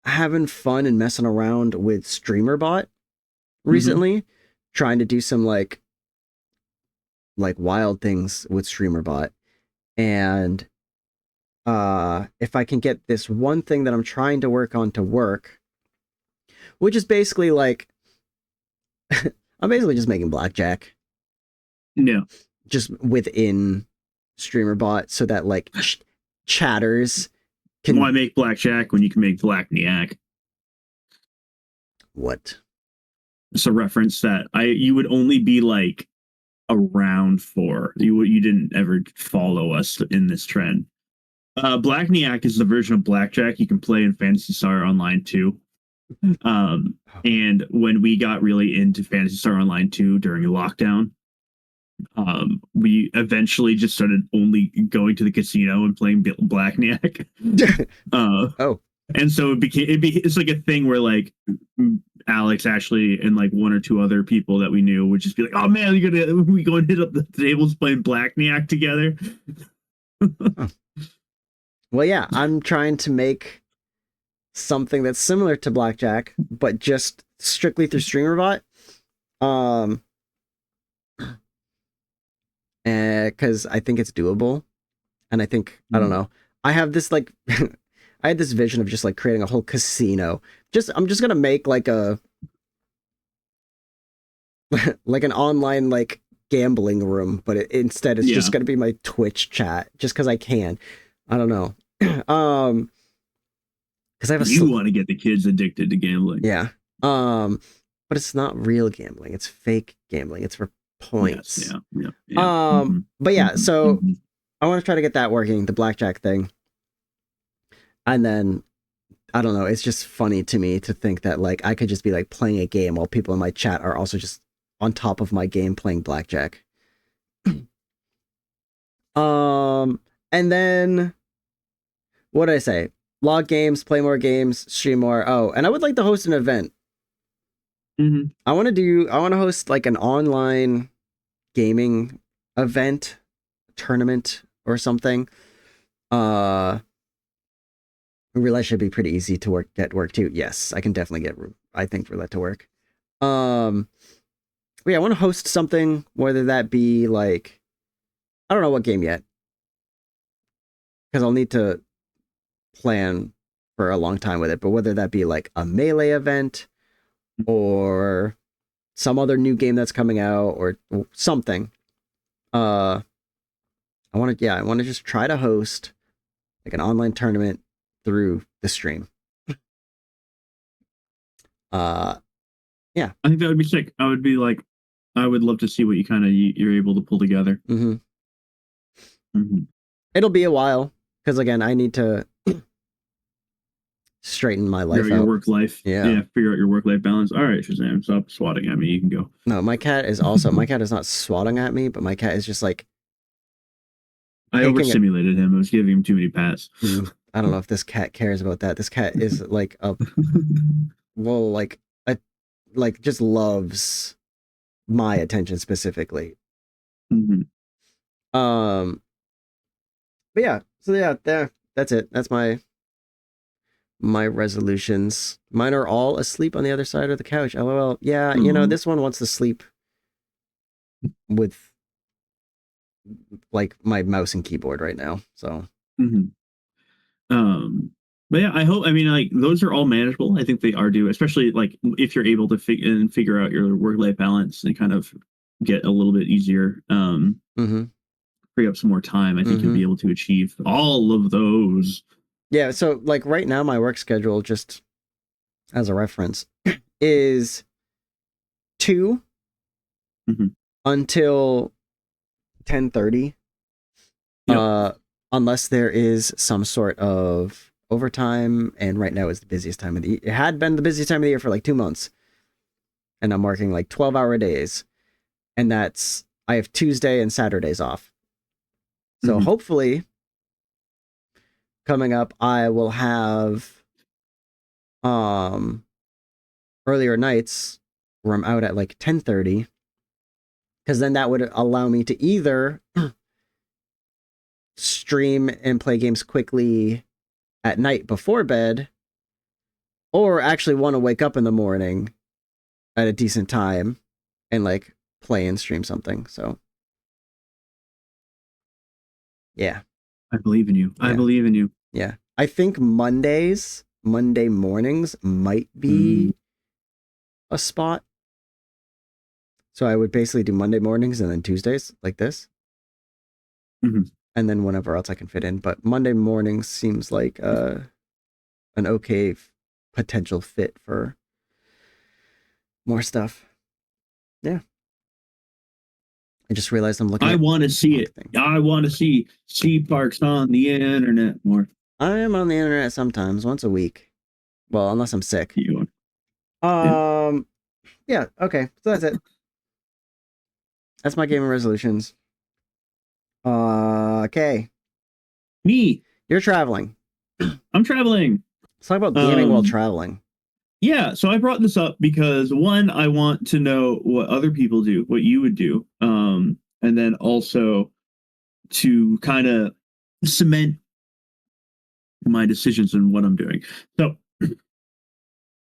Speaker 1: having fun and messing around with StreamerBot recently, trying to do some like wild things with StreamerBot. And if I can get this one thing that I'm trying to work on to work, which is basically like I'm basically just making blackjack.
Speaker 2: Yeah.
Speaker 1: Just within StreamerBot so that like chatters can.
Speaker 2: Why make blackjack when you can make Blackniac?
Speaker 1: What?
Speaker 2: It's a reference that you would only be like around for. You didn't ever follow us in this trend. Blackniac is the version of blackjack you can play in Phantasy Star Online 2. And when we got really into Phantasy Star Online 2 during lockdown, we eventually just started only going to the casino and playing Blackniac. And so it's like a thing where like Alex, Ashley, and like one or two other people that we knew would just be like, "Oh man, we go and hit up the tables playing Blackniac together."
Speaker 1: Well, yeah, I'm trying to make something that's similar to blackjack, but just strictly through StreamerBot. Because I think it's doable, and I think I don't know. I have this like, I had this vision of just like creating a whole casino. I'm just gonna make like a like an online like gambling room, but instead it's just gonna be my Twitch chat, just because I can. I don't know. Because I have
Speaker 2: you want to get the kids addicted to gambling.
Speaker 1: Yeah. But it's not real gambling. It's fake gambling. It's for points.
Speaker 2: Yes, yeah.
Speaker 1: But yeah, so I want to try to get that working, the blackjack thing. And then I don't know, it's just funny to me to think that like I could just be like playing a game while people in my chat are also just on top of my game playing blackjack. And then what did I say? Log games, play more games, stream more. Oh, and I would like to host an event. I want to host like an online gaming event, tournament or something. Really, should be pretty easy to get work too. Yes, I can definitely I think roulette to work. Yeah, I want to host something, whether that be like, I don't know what game yet, because I'll need to plan for a long time with it, but whether that be like a Melee event or some other new game that's coming out or something, I want to just try to host like an online tournament through the stream. Yeah,
Speaker 2: I think that would be sick. I would love to see what you're able to pull together.
Speaker 1: It'll be a while because again, I need to straighten my life out.
Speaker 2: Your work life.
Speaker 1: Yeah.
Speaker 2: Figure out your work-life balance. All right, Shazam, stop swatting at me. You can go.
Speaker 1: No, my cat is not swatting at me, but my cat is just like...
Speaker 2: I overstimulated him. I was giving him too many pats.
Speaker 1: I don't know if this cat cares about that. This cat is like just loves my attention specifically. But yeah, so yeah, that's it. That's my resolutions. Mine are all asleep on the other side of the couch. LOL. Yeah, you know, this one wants to sleep with like my mouse and keyboard right now. So
Speaker 2: but yeah, I mean, like, those are all manageable. I think they are due, especially like if you're able to figure out your work-life balance and kind of get a little bit easier, free up some more time. I think you'll be able to achieve all of those.
Speaker 1: Yeah, so like right now my work schedule, just as a reference, is 2 until 10:30. Unless there is some sort of overtime, and right now is the busiest time of the year. It had been the busiest time of the year for like 2 months. And I'm working like 12-hour days. And I have Tuesday and Saturdays off. So hopefully coming up I will have earlier nights where I'm out at like 10:30, because then that would allow me to either stream and play games quickly at night before bed, or actually want to wake up in the morning at a decent time and like play and stream something. So yeah.
Speaker 2: I believe in you. I believe in you.
Speaker 1: Yeah. I think Monday mornings might be a spot. So I would basically do Monday mornings and then Tuesdays like this. And then whenever else I can fit in. But Monday mornings seems like an okay potential fit for more stuff. Yeah. I just realized I'm looking.
Speaker 2: I want to see it. I want to see Parks on the internet more.
Speaker 1: I am on the internet sometimes, once a week. Well, unless I'm sick.
Speaker 2: You
Speaker 1: are. Yeah. Okay. So that's it. That's my gaming resolutions. Okay.
Speaker 2: Me.
Speaker 1: You're traveling.
Speaker 2: I'm traveling.
Speaker 1: Let's talk about gaming while traveling.
Speaker 2: Yeah, so I brought this up because one, I want to know what other people do, what you would do, and then also to kind of cement my decisions and what I'm doing. So,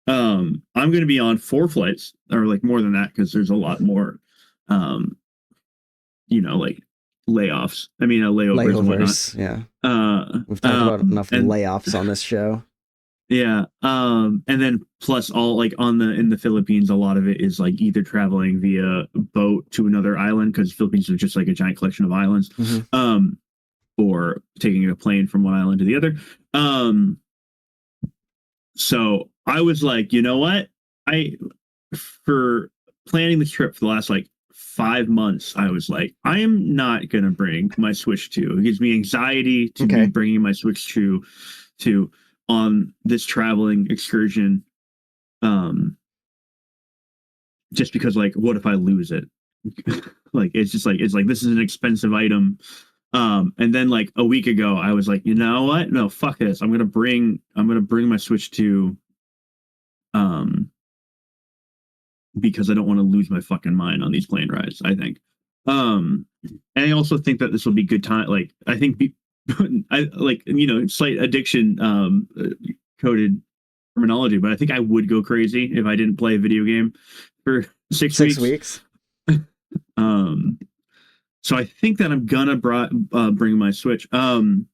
Speaker 2: I'm going to be on 4 flights, or like more than that, because there's a lot more, like layoffs. I mean, layovers and whatnot.
Speaker 1: Yeah. We've talked about enough layoffs on this show.
Speaker 2: Yeah. And then plus all like in the Philippines, a lot of it is like either traveling via boat to another island, because Philippines is just like a giant collection of islands, or taking a plane from one island to the other. So I was like, you know what? For planning this trip for the last like 5 months, I was like, I am not going to bring my Switch 2. It gives me anxiety to be bringing my Switch 2 on this traveling excursion, just because like, what if I lose it? Like, it's like this is an expensive item. And then like a week ago I was like, you know what, no, fuck this, I'm gonna bring my Switch 2, because I don't want to lose my fucking mind on these plane rides, I think. And I also think that this will be good time, like I think I like, slight addiction coded terminology, but I think I would go crazy if I didn't play a video game for 6 weeks. So I think that I'm gonna bring my Switch. When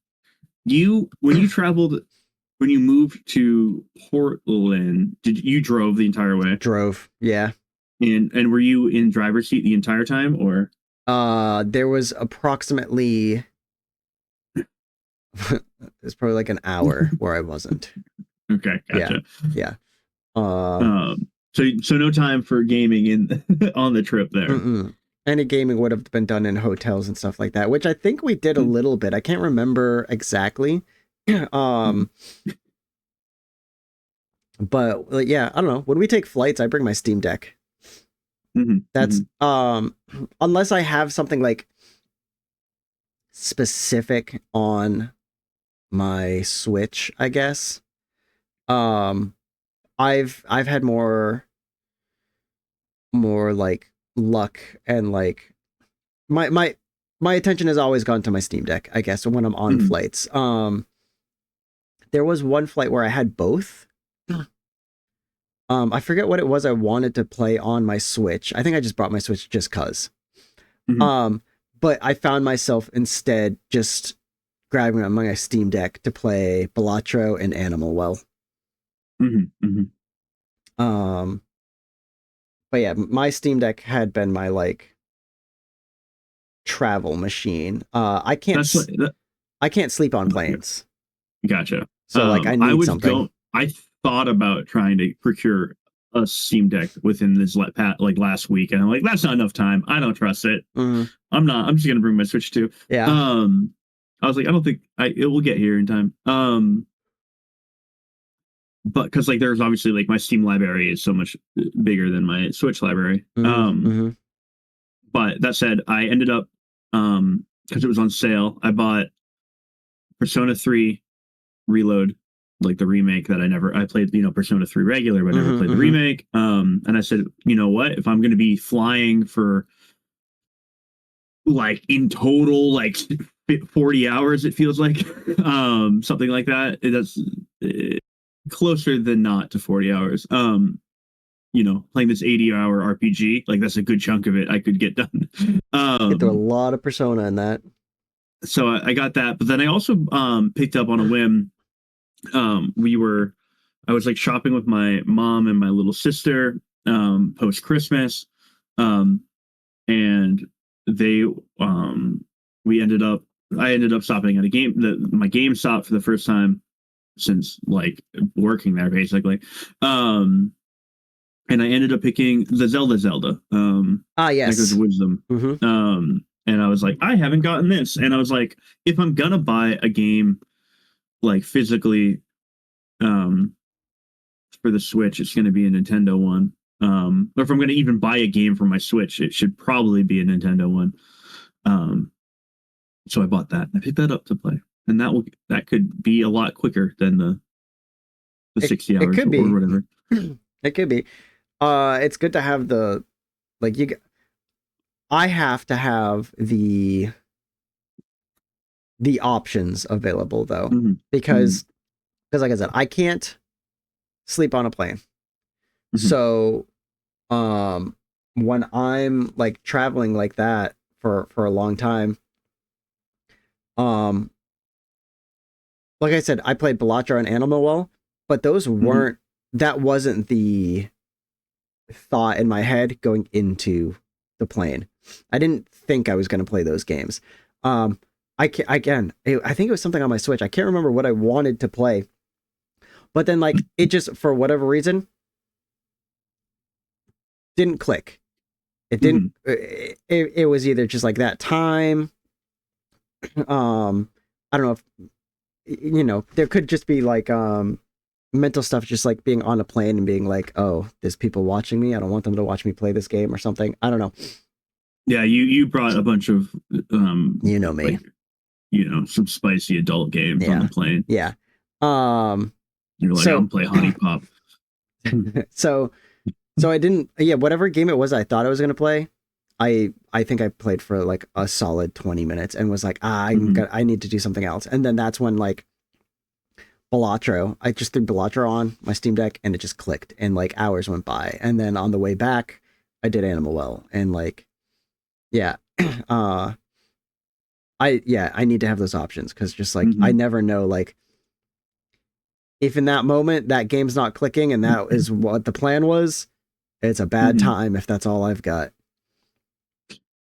Speaker 2: you moved to Portland, you drove the entire way?
Speaker 1: Drove, yeah.
Speaker 2: And were you in driver's seat the entire time, or?
Speaker 1: There was approximately it's probably like an hour where I wasn't.
Speaker 2: Okay, gotcha.
Speaker 1: Yeah.
Speaker 2: So no time for gaming on the trip there.
Speaker 1: Any gaming would have been done in hotels and stuff like that, which I think we did a little bit. I can't remember exactly. But like, yeah, I don't know. When we take flights, I bring my Steam Deck. That's unless I have something like specific on my Switch, I guess. I've had more like luck, and like my attention has always gone to my Steam Deck, I guess, when I'm on flights. There was one flight where I had both. I forget what it was I wanted to play on my Switch. I think I just brought my Switch just cuz. But I found myself instead just grabbing my Steam Deck to play Balatro and Animal Well. But yeah, my Steam Deck had been my like travel machine. I can't sleep on planes.
Speaker 2: Gotcha.
Speaker 1: So like I need something.
Speaker 2: I thought about trying to procure a Steam Deck within this last week, and I'm like, that's not enough time. I don't trust it. I'm just gonna bring my Switch 2.
Speaker 1: Yeah.
Speaker 2: I was like, I don't think it will get here in time. But because like there's obviously like my Steam library is so much bigger than my Switch library. But that said, I ended up because it was on sale. I bought Persona 3 Reload, like the remake that I played, Persona 3 regular, but never played the remake. And I said, you know what? If I'm going to be flying for like in total, like 40 hours, it feels like, something like that. That's closer than not to 40 hours. Playing this 80-hour RPG, like that's a good chunk of it I could get done.
Speaker 1: Get through a lot of Persona in that.
Speaker 2: So I got that, but then I also picked up on a whim. I was like shopping with my mom and my little sister post Christmas, and they I ended up stopping at my GameStop for the first time since like working there, basically. And I ended up picking the Zelda.
Speaker 1: Yes.
Speaker 2: Echoes of Wisdom.
Speaker 1: Mm-hmm.
Speaker 2: And I was like, I haven't gotten this. And I was like, if I'm gonna buy a game like physically for the Switch, it's gonna be a Nintendo one. Or if I'm gonna even buy a game for my Switch, it should probably be a Nintendo one. So I bought that. I picked that up to play. And that could be a lot quicker than the 60 hours or whatever.
Speaker 1: It could be. It's good to have I have to have the options available though, because like I said, I can't sleep on a plane. So, when I'm like traveling like that for a long time, like I said, I played Balatro and Animal Well, but those weren't. That wasn't the thought in my head going into the plane. I didn't think I was going to play those games. I think it was something on my Switch. I can't remember what I wanted to play, but then like it just for whatever reason didn't click. It didn't. It was either just like that time. I don't know if there could just be like mental stuff, just like being on a plane and being like, oh, there's people watching me. I don't want them to watch me play this game or something. I don't know.
Speaker 2: Yeah, you brought a bunch of
Speaker 1: you know me.
Speaker 2: Like, some spicy adult games on the plane.
Speaker 1: Yeah.
Speaker 2: You're like, I'm play Honey Pop.
Speaker 1: So I didn't. Yeah, whatever game it was, I thought I was gonna play. I think I played for like a solid 20 minutes and was like, I need to do something else. And then that's when like Balatro, I just threw Balatro on my Steam Deck and it just clicked and like hours went by. And then on the way back, I did Animal Well and like, yeah, I need to have those options because just like I never know like if in that moment that game's not clicking and that is what the plan was, it's a bad time if that's all I've got.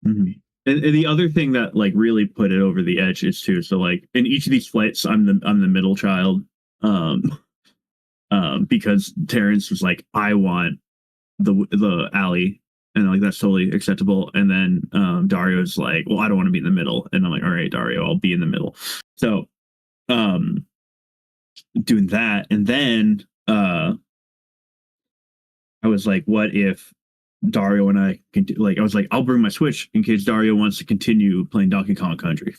Speaker 2: And the other thing that like really put it over the edge is too. So like in each of these flights, I'm the middle child, because Terrence was like, I want the alley, and like that's totally acceptable. And then Dario's like, well, I don't want to be in the middle, and I'm like, all right, Dario, I'll be in the middle. So, doing that, and then I was like, what if Dario and I I was like, I'll bring my Switch in case Dario wants to continue playing Donkey Kong Country.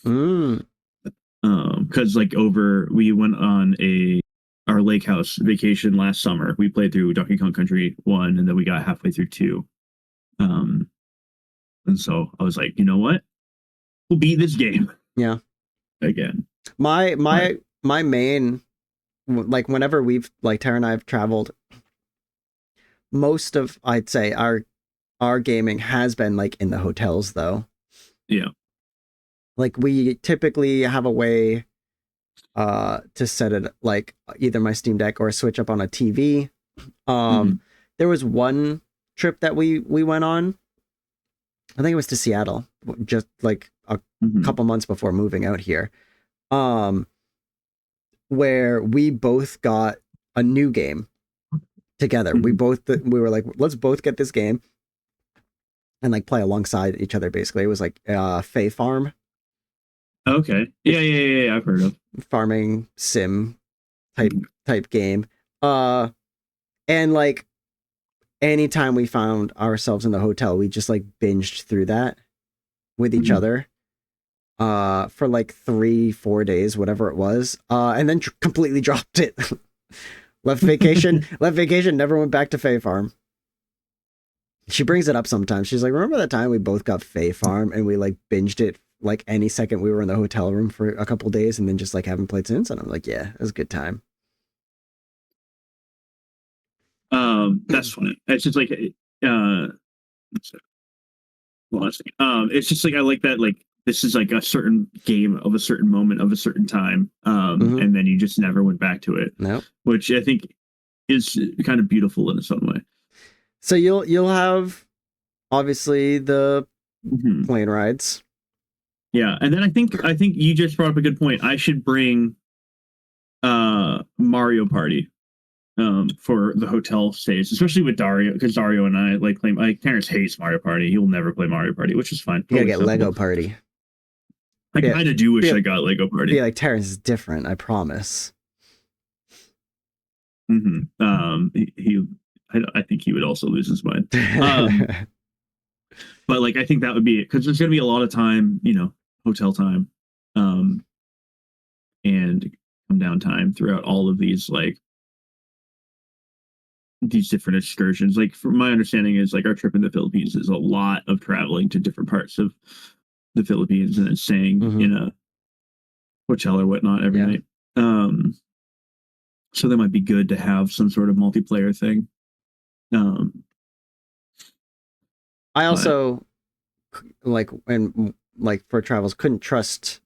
Speaker 2: Because like we went on our lake house vacation last summer. We played through Donkey Kong Country 1 and then we got halfway through 2. And so I was like, you know what? We'll beat this game.
Speaker 1: Yeah.
Speaker 2: Again.
Speaker 1: My main, like whenever we've like Tara and I have traveled, most of I'd say our gaming has been like in the hotels though.
Speaker 2: Yeah.
Speaker 1: Like we typically have a way to set it like either my Steam Deck or switch up on a TV. There was one trip that we went on. I think it was to Seattle, just like a couple months before moving out here. Where we both got a new game together. We were like, let's both get this game and like play alongside each other. Basically, it was like Fae Farm.
Speaker 2: Okay. Yeah. I've heard of
Speaker 1: farming sim type game. And like anytime we found ourselves in the hotel, we just like binged through that with each other. for like 3-4 days, whatever it was, and then completely dropped it. left vacation, never went back to Fae Farm. She brings it up sometimes. She's like, remember that time we both got Fae Farm and we like binged it like any second we were in the hotel room for a couple days and then just like haven't played since? And I'm like, yeah, it was a good time.
Speaker 2: That's funny. It's just like it's just like I like that, like this is like a certain game of a certain moment of a certain time, and then you just never went back to it.
Speaker 1: No,
Speaker 2: which I think is kind of beautiful in some way.
Speaker 1: So you'll have obviously the plane rides.
Speaker 2: Yeah, and then I think you just brought up a good point. I should bring Mario Party for the hotel stays, especially with Dario, because Dario and I like play. Like Terrence hates Mario Party; he'll never play Mario Party, which is fine.
Speaker 1: You gotta get Lego Party.
Speaker 2: I kind of do wish I got Lego Party.
Speaker 1: Yeah, like Terrence is different. I promise.
Speaker 2: I think he would also lose his mind. But like, I think that would be it, because there's going to be a lot of time, hotel time, and come down time throughout all of these, like, these different excursions. Like, from my understanding is like our trip in the Philippines is a lot of traveling to different parts of the Philippines and then staying in a hotel or whatnot every night. So that might be good to have some sort of multiplayer thing.
Speaker 1: I also like for travels couldn't trust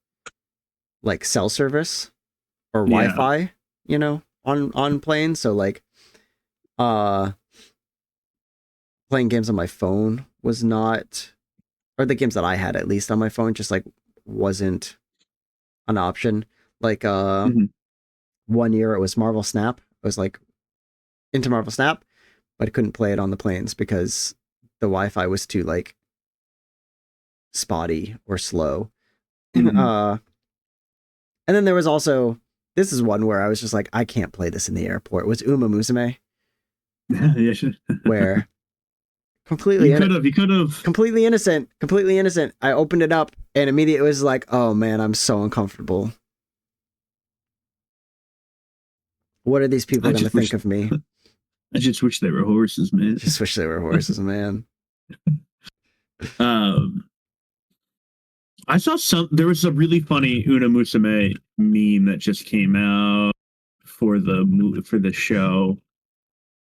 Speaker 1: like cell service or Wi-Fi, on planes. So like playing games on my phone was not, or the games that I had at least on my phone just like wasn't an option. Like 1 year it was Marvel Snap. I was like into Marvel Snap, but I couldn't play it on the planes because the Wi-Fi was too like spotty or slow. And then there was also, this is one where I was just like, I can't play this in the airport. It was Uma Musume. Where completely
Speaker 2: you could have
Speaker 1: completely innocent. I opened it up and immediately it was like, oh man, I'm so uncomfortable. What are these people going to think of me?
Speaker 2: I just wish they were horses, man. I saw there was a really funny Una Musume meme that just came out for the show.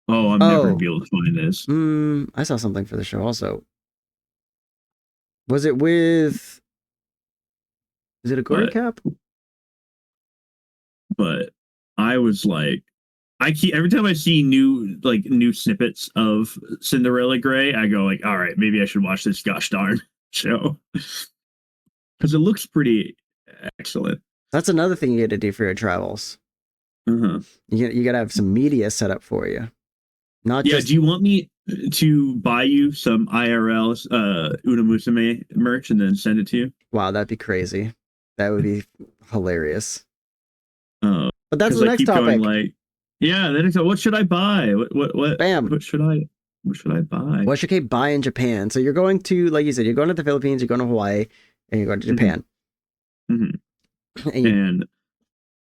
Speaker 2: Oh, I'm never gonna be able to find this.
Speaker 1: I saw something for the show also. Was it with? Is it a Gory Cap?
Speaker 2: But I was like, every time I see new snippets of Cinderella Grey, I go like, all right, maybe I should watch this gosh darn show, because it looks pretty excellent.
Speaker 1: That's another thing you get to do for your travels. You gotta have some media set up for you. Not just.
Speaker 2: Do you want me to buy you some IRL Una Musume merch and then send it to you?
Speaker 1: Wow, that'd be crazy. That would be hilarious. But that's the next topic.
Speaker 2: What should I buy? What?
Speaker 1: Bam.
Speaker 2: What should I buy?
Speaker 1: What should I buy in Japan? So you're going to, like you said, you're going to the Philippines, you're going to Hawaii, and you're going to Japan.
Speaker 2: And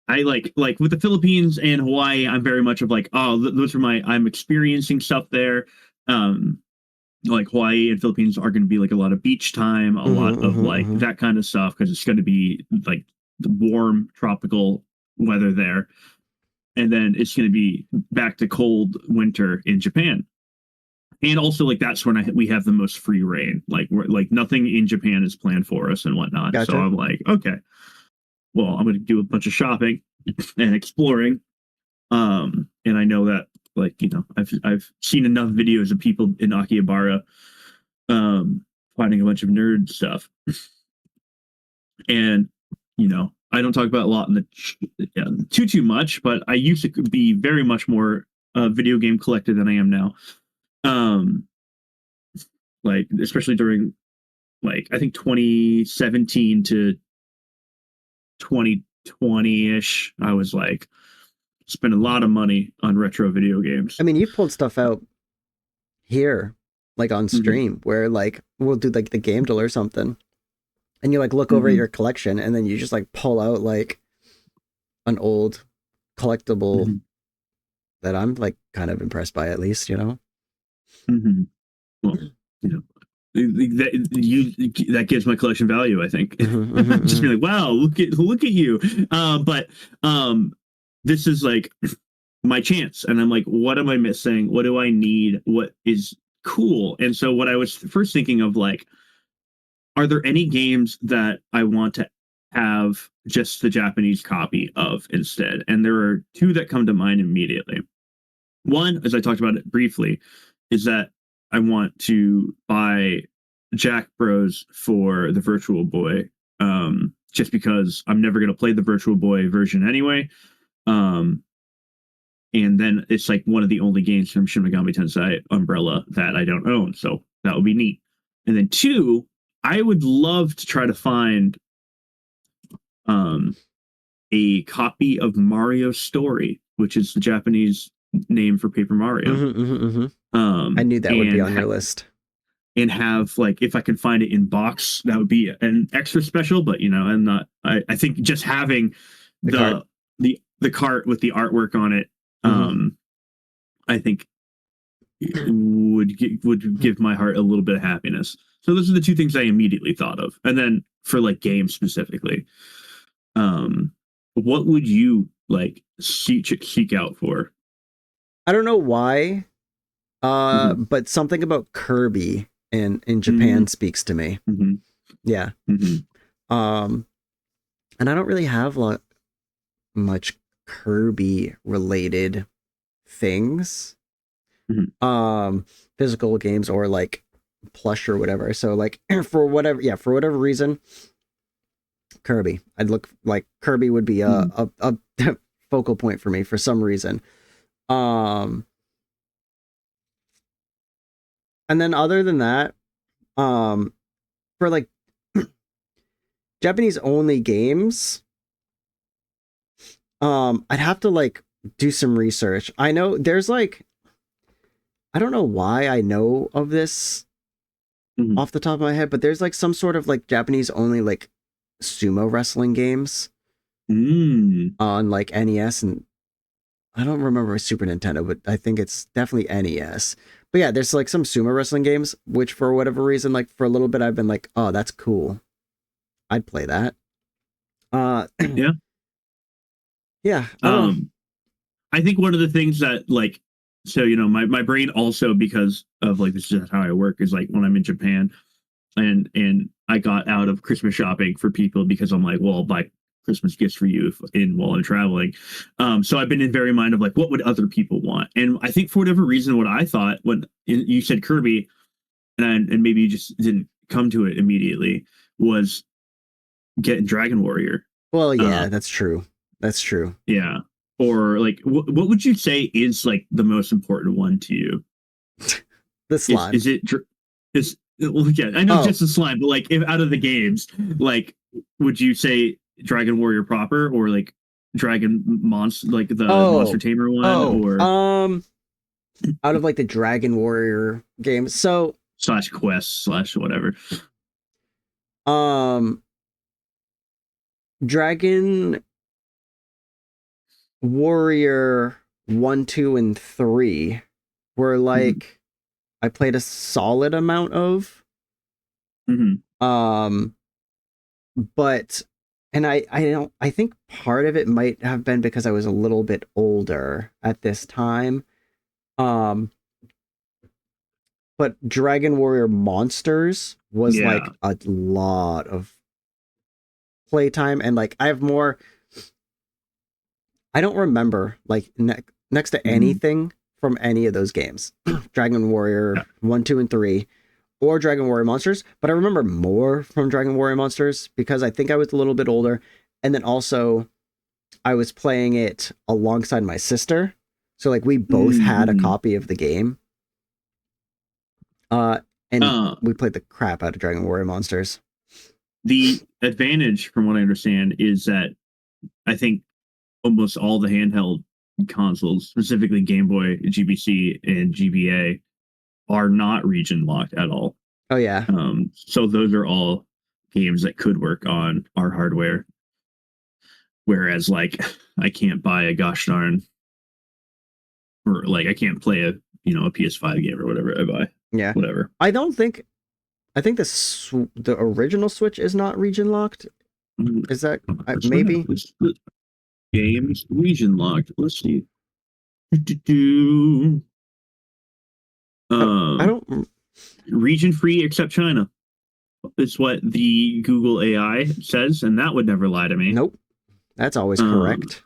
Speaker 2: I like with the Philippines and Hawaii, I'm very much of like, oh, those are I'm experiencing stuff there. Like Hawaii and Philippines are going to be like a lot of beach time, a lot of that kind of stuff, because it's going to be like the warm tropical weather there. And then it's going to be back to cold winter in Japan. And also, like, that's when we have the most free reign. Like, nothing in Japan is planned for us and whatnot. Gotcha. So I'm like, okay, well, I'm going to do a bunch of shopping and exploring. And I know that, like, I've seen enough videos of people in Akihabara finding a bunch of nerd stuff. And, I don't talk about a lot in the too much, but I used to be very much more video game collector than I am now. Like, especially during, like, I think 2017 to 2020-ish, I was like, spent a lot of money on retro video games.
Speaker 1: I mean, you pulled stuff out here, like on stream, where like we'll do like the Game Deal or something, and you like look over at
Speaker 2: Mhm.
Speaker 1: your collection, and then you just like pull out like an old collectible
Speaker 2: Mhm.
Speaker 1: that I'm like kind of impressed by, at least, you know.
Speaker 2: Mhm. Well, you know, that gives my collection value, I think. Just be like, wow, look at you. But this is like my chance, and I'm like, what am I missing? What do I need? What is cool? And so what I was first thinking of, like, are there any games that I want to have just the Japanese copy of instead? And there are two that come to mind immediately. One, as I talked about it briefly, is that I want to buy Jack Bros for the Virtual Boy, just because I'm never going to play the Virtual Boy version anyway. Um, and then it's like one of the only games from Shin Megami Tensei umbrella that I don't own, so that would be neat. And then two, I would love to try to find um, a copy of Mario Story, which is the Japanese name for Paper Mario.
Speaker 1: I knew that would be
Speaker 2: And
Speaker 1: on your list.
Speaker 2: and have, like, if I could find it in box, that would be an extra special. But I'm not. I think just having
Speaker 1: The cart.
Speaker 2: the cart with the artwork on it, I think would give my heart a little bit of happiness. So those are the two things I immediately thought of. And then for like games specifically, what would you like seek out for?
Speaker 1: I don't know why,
Speaker 2: Mhm.
Speaker 1: but something about Kirby in Japan
Speaker 2: Mhm.
Speaker 1: speaks to me.
Speaker 2: Mhm.
Speaker 1: Yeah.
Speaker 2: Mhm.
Speaker 1: Um, and I don't really have much Kirby related things.
Speaker 2: Mhm.
Speaker 1: Physical games or like plush or whatever. So like for whatever reason, Kirby. I'd look like Kirby would be
Speaker 2: Mhm.
Speaker 1: a focal point for me for some reason. Um, and then other than that, for like Japanese only games, I'd have to like do some research. I know there's like, I don't know why I know of this
Speaker 2: Mhm.
Speaker 1: off the top of my head, but there's like some sort of like Japanese only like sumo wrestling games
Speaker 2: Mm.
Speaker 1: on like NES, and I don't remember Super Nintendo, but I think it's definitely NES. But yeah, there's like some sumo wrestling games, which for whatever reason, like for a little bit, I've been like, oh, that's cool. I'd play that. Uh,
Speaker 2: Yeah.
Speaker 1: yeah, I don't know.
Speaker 2: Um, I think one of the things that, like, so my brain also, because of like this is how I work, is like when I'm in Japan and I got out of Christmas shopping for people because I'm like, well, I'll buy Christmas gifts for you while I'm traveling. So I've been in very mind of like, what would other people want? And I think for whatever reason, what I thought when you said Kirby, and maybe you just didn't come to it immediately, was getting Dragon Warrior.
Speaker 1: Well,
Speaker 2: Uh,
Speaker 1: yeah, that's true. That's true.
Speaker 2: yeah. Or like, what would you say is like the most important one to you?
Speaker 1: The
Speaker 2: Is
Speaker 1: slime.
Speaker 2: is it is well, yeah, I know
Speaker 1: Oh,
Speaker 2: just the slime, but like, if out of the games, like, would you say Dragon Warrior proper, or like Dragon Monster, like the Monster
Speaker 1: oh,
Speaker 2: Tamer one,
Speaker 1: oh.
Speaker 2: or
Speaker 1: Out of like the Dragon Warrior games, so
Speaker 2: slash quest slash whatever?
Speaker 1: um, Dragon Warrior 1, 2, and 3 were
Speaker 2: Mm-hmm.
Speaker 1: like I played a solid amount of.
Speaker 2: Mm-hmm.
Speaker 1: Um, but and I don't I think part of it might have been because I was a little bit older at this time. Um, but Dragon Warrior Monsters was
Speaker 2: Yeah.
Speaker 1: like a lot of playtime, and like I have more. I don't remember like next to
Speaker 2: Mm-hmm.
Speaker 1: anything from any of those games. Dragon Warrior
Speaker 2: Yeah.
Speaker 1: 1, 2, and 3, or Dragon Warrior Monsters, but I remember more from Dragon Warrior Monsters because I think I was a little bit older, and then also I was playing it alongside my sister. So like we both had a
Speaker 2: Mm-hmm.
Speaker 1: copy of the game. Uh and
Speaker 2: Uh,
Speaker 1: we played the crap out of Dragon Warrior Monsters.
Speaker 2: the advantage, from what I understand, is that I think almost all the handheld consoles, specifically Game Boy, GBC, and GBA, are not region locked at all.
Speaker 1: Oh yeah.
Speaker 2: So those are all games that could work on our hardware. Whereas, like, I can't buy a gosh darn, or like I can't play a PS5 game or whatever I buy.
Speaker 1: Yeah.
Speaker 2: Whatever.
Speaker 1: I think the original Switch is not region locked. Is that maybe?
Speaker 2: Games region locked. Let's see.
Speaker 1: I don't.
Speaker 2: Region free except China. It's what the Google AI says, and that would never lie to me.
Speaker 1: Nope. That's always correct.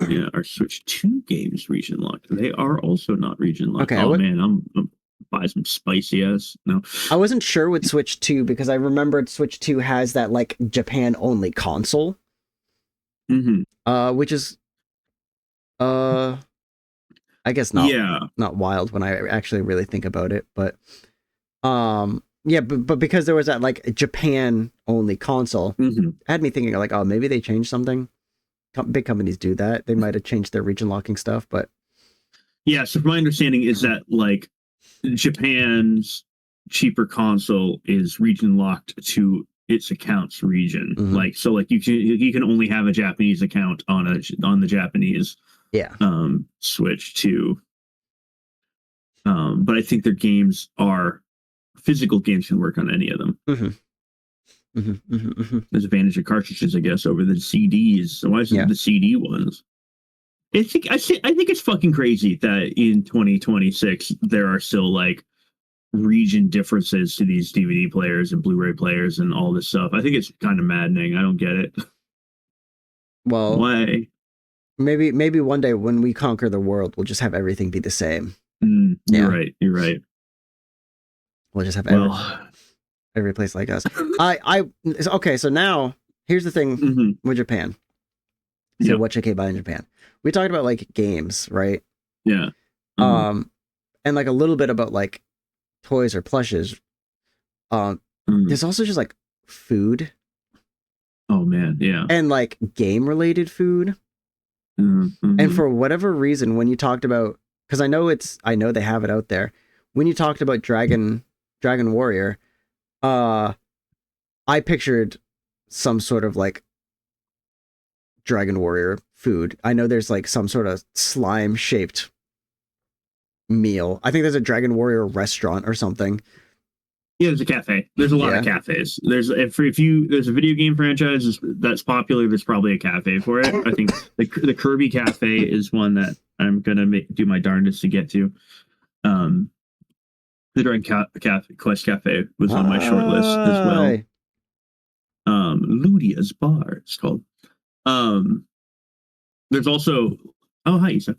Speaker 2: Yeah, our Switch 2 games region locked. They are also not region locked.
Speaker 1: Okay,
Speaker 2: oh man, I'm buy some spicy ass. No,
Speaker 1: I wasn't sure with Switch 2 because I remembered Switch 2 has that like Japan only console. Which is I guess not wild when I actually really think about it, but yeah, but because there was that like Japan only console, it had me thinking like, oh, maybe they changed something. Big companies do that. They might have changed their region locking stuff, but
Speaker 2: yeah. So my understanding is that like Japan's cheaper console is region locked to its account's region. Like so, like you can only have a Japanese account on the Japanese Switch 2. But I think their games are physical games can work on any of them. There's advantage of cartridges, I guess, over the CDs. So why is it the CD ones? I think it's fucking crazy that in 2026 there are still like region differences to these DVD players and Blu-ray players and all this stuff. I think it's kind of maddening. I don't get it.
Speaker 1: Well,
Speaker 2: why?
Speaker 1: Maybe one day when we conquer the world, we'll just have everything be the same.
Speaker 2: You're right. You're right.
Speaker 1: We'll just have every place like us. Okay, so now here's the thing with Japan. So what you can buy in Japan. We talked about like games, right?
Speaker 2: Yeah.
Speaker 1: And like a little bit about like toys or plushes. There's also just like food.
Speaker 2: Oh man, yeah.
Speaker 1: And like game related food. And for whatever reason, when you talked about, because I know they have it out there. When you talked about Dragon Warrior, I pictured some sort of like Dragon Warrior food. I know there's like some sort of slime shaped meal. I think there's a Dragon Warrior restaurant or something.
Speaker 2: Yeah, there's a cafe. There's a lot of cafes. There's a video game franchise that's popular. There's probably a cafe for it. I think the Kirby Cafe is one that I'm gonna do my darndest to get to. The Dragon Quest Cafe was on my short list as well. Ludia's Bar, it's called. There's also hi Isa.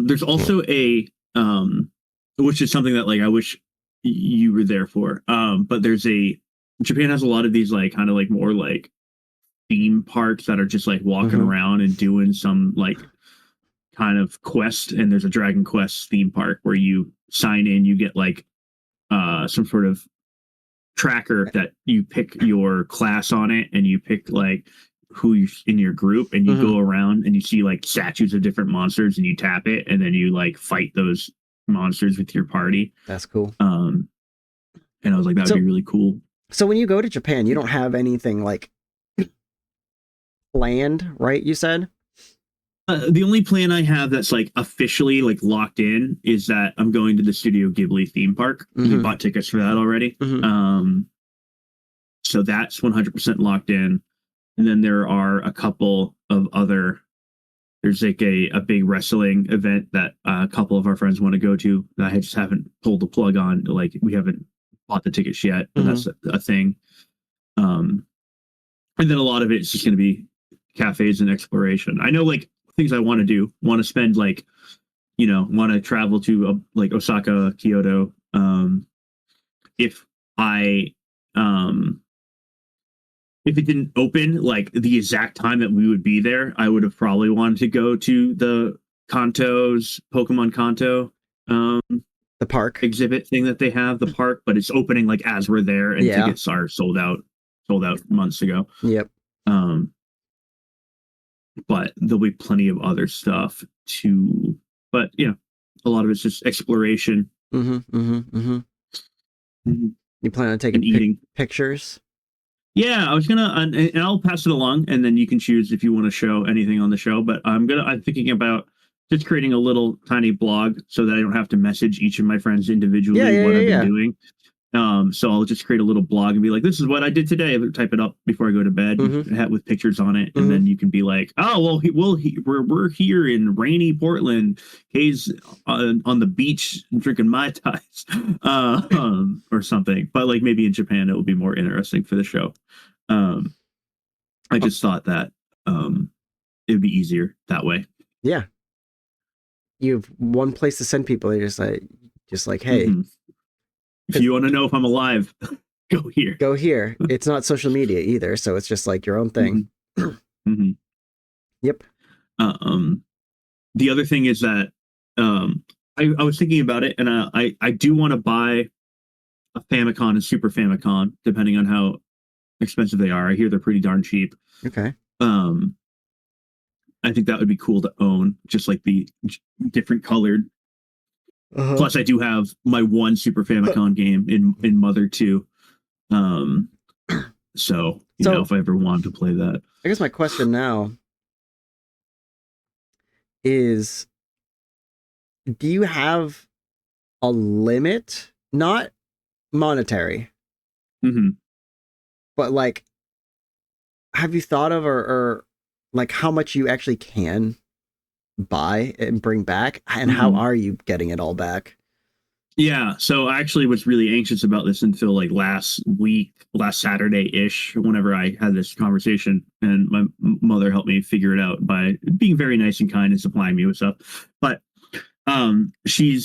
Speaker 2: There's also a which is something that like I wish you were there for. But Japan has a lot of these like kind of like more like theme parks that are just like walking around and doing some like kind of quest. And there's a Dragon Quest theme park where you sign in, you get like some sort of tracker that you pick your class on it, and you pick like who you in your group, and you go around and you see like statues of different monsters, and you tap it, and then you like fight those monsters with your party.
Speaker 1: That's cool.
Speaker 2: And I was like, that would be really cool.
Speaker 1: So when you go to Japan, you don't have anything like planned, right? You said?
Speaker 2: The only plan I have that's like officially like locked in is that I'm going to the Studio Ghibli theme park. We bought tickets for that already. So that's 100% locked in. And then there are a couple of other, there's like a big wrestling event that a couple of our friends want to go to that I just haven't pulled the plug on. Like we haven't bought the tickets yet, but that's a thing. And then a lot of it is just going to be cafes and exploration. I know like things I want to do, want to spend like, want to travel to like Osaka, Kyoto. If it didn't open like the exact time that we would be there, I would have probably wanted to go to the Pokemon Kanto,
Speaker 1: the park
Speaker 2: exhibit thing that they have, the park, but it's opening like as we're there, and tickets are sold out months ago.
Speaker 1: Yep.
Speaker 2: But there'll be plenty of other stuff too. But a lot of it's just exploration.
Speaker 1: You plan on taking
Speaker 2: eating
Speaker 1: pictures?
Speaker 2: Yeah, I was gonna, and I'll pass it along, and then you can choose if you want to show anything on the show. But I'm thinking about just creating a little tiny blog so that I don't have to message each of my friends
Speaker 1: Yeah,
Speaker 2: individually
Speaker 1: yeah,
Speaker 2: what
Speaker 1: yeah,
Speaker 2: I've been
Speaker 1: yeah.
Speaker 2: doing. So I'll just create a little blog and be like, "This is what I did today." Type it up before I go to bed with pictures on it, and then you can be like, "Oh, well, we're here in rainy Portland. Hayes on the beach drinking mai tais, or something." But like maybe in Japan, it will be more interesting for the show. Um, I just thought that it would be easier that way.
Speaker 1: Yeah. You have one place to send people. You're just like, hey,
Speaker 2: If you want to know if I'm alive, go here.
Speaker 1: Go here. It's not social media either, so it's just like your own thing. Yep.
Speaker 2: The other thing is that I was thinking about it, and I do want to buy a Famicom and Super Famicom, depending on how expensive they are. I hear they're pretty darn cheap.
Speaker 1: Okay.
Speaker 2: I think that would be cool to own, just like the different colored. Plus, I do have my one Super Famicom game in Mother 2. So you know, if I ever wanted to play that.
Speaker 1: I guess my question now is, do you have a limit? Not monetary. But like, have you thought of or like how much you actually can buy and bring back, and how are you getting it all back?
Speaker 2: Yeah, so I actually was really anxious about this until like last Saturday-ish, whenever I had this conversation, and my mother helped me figure it out by being very nice and kind and supplying me with stuff. But she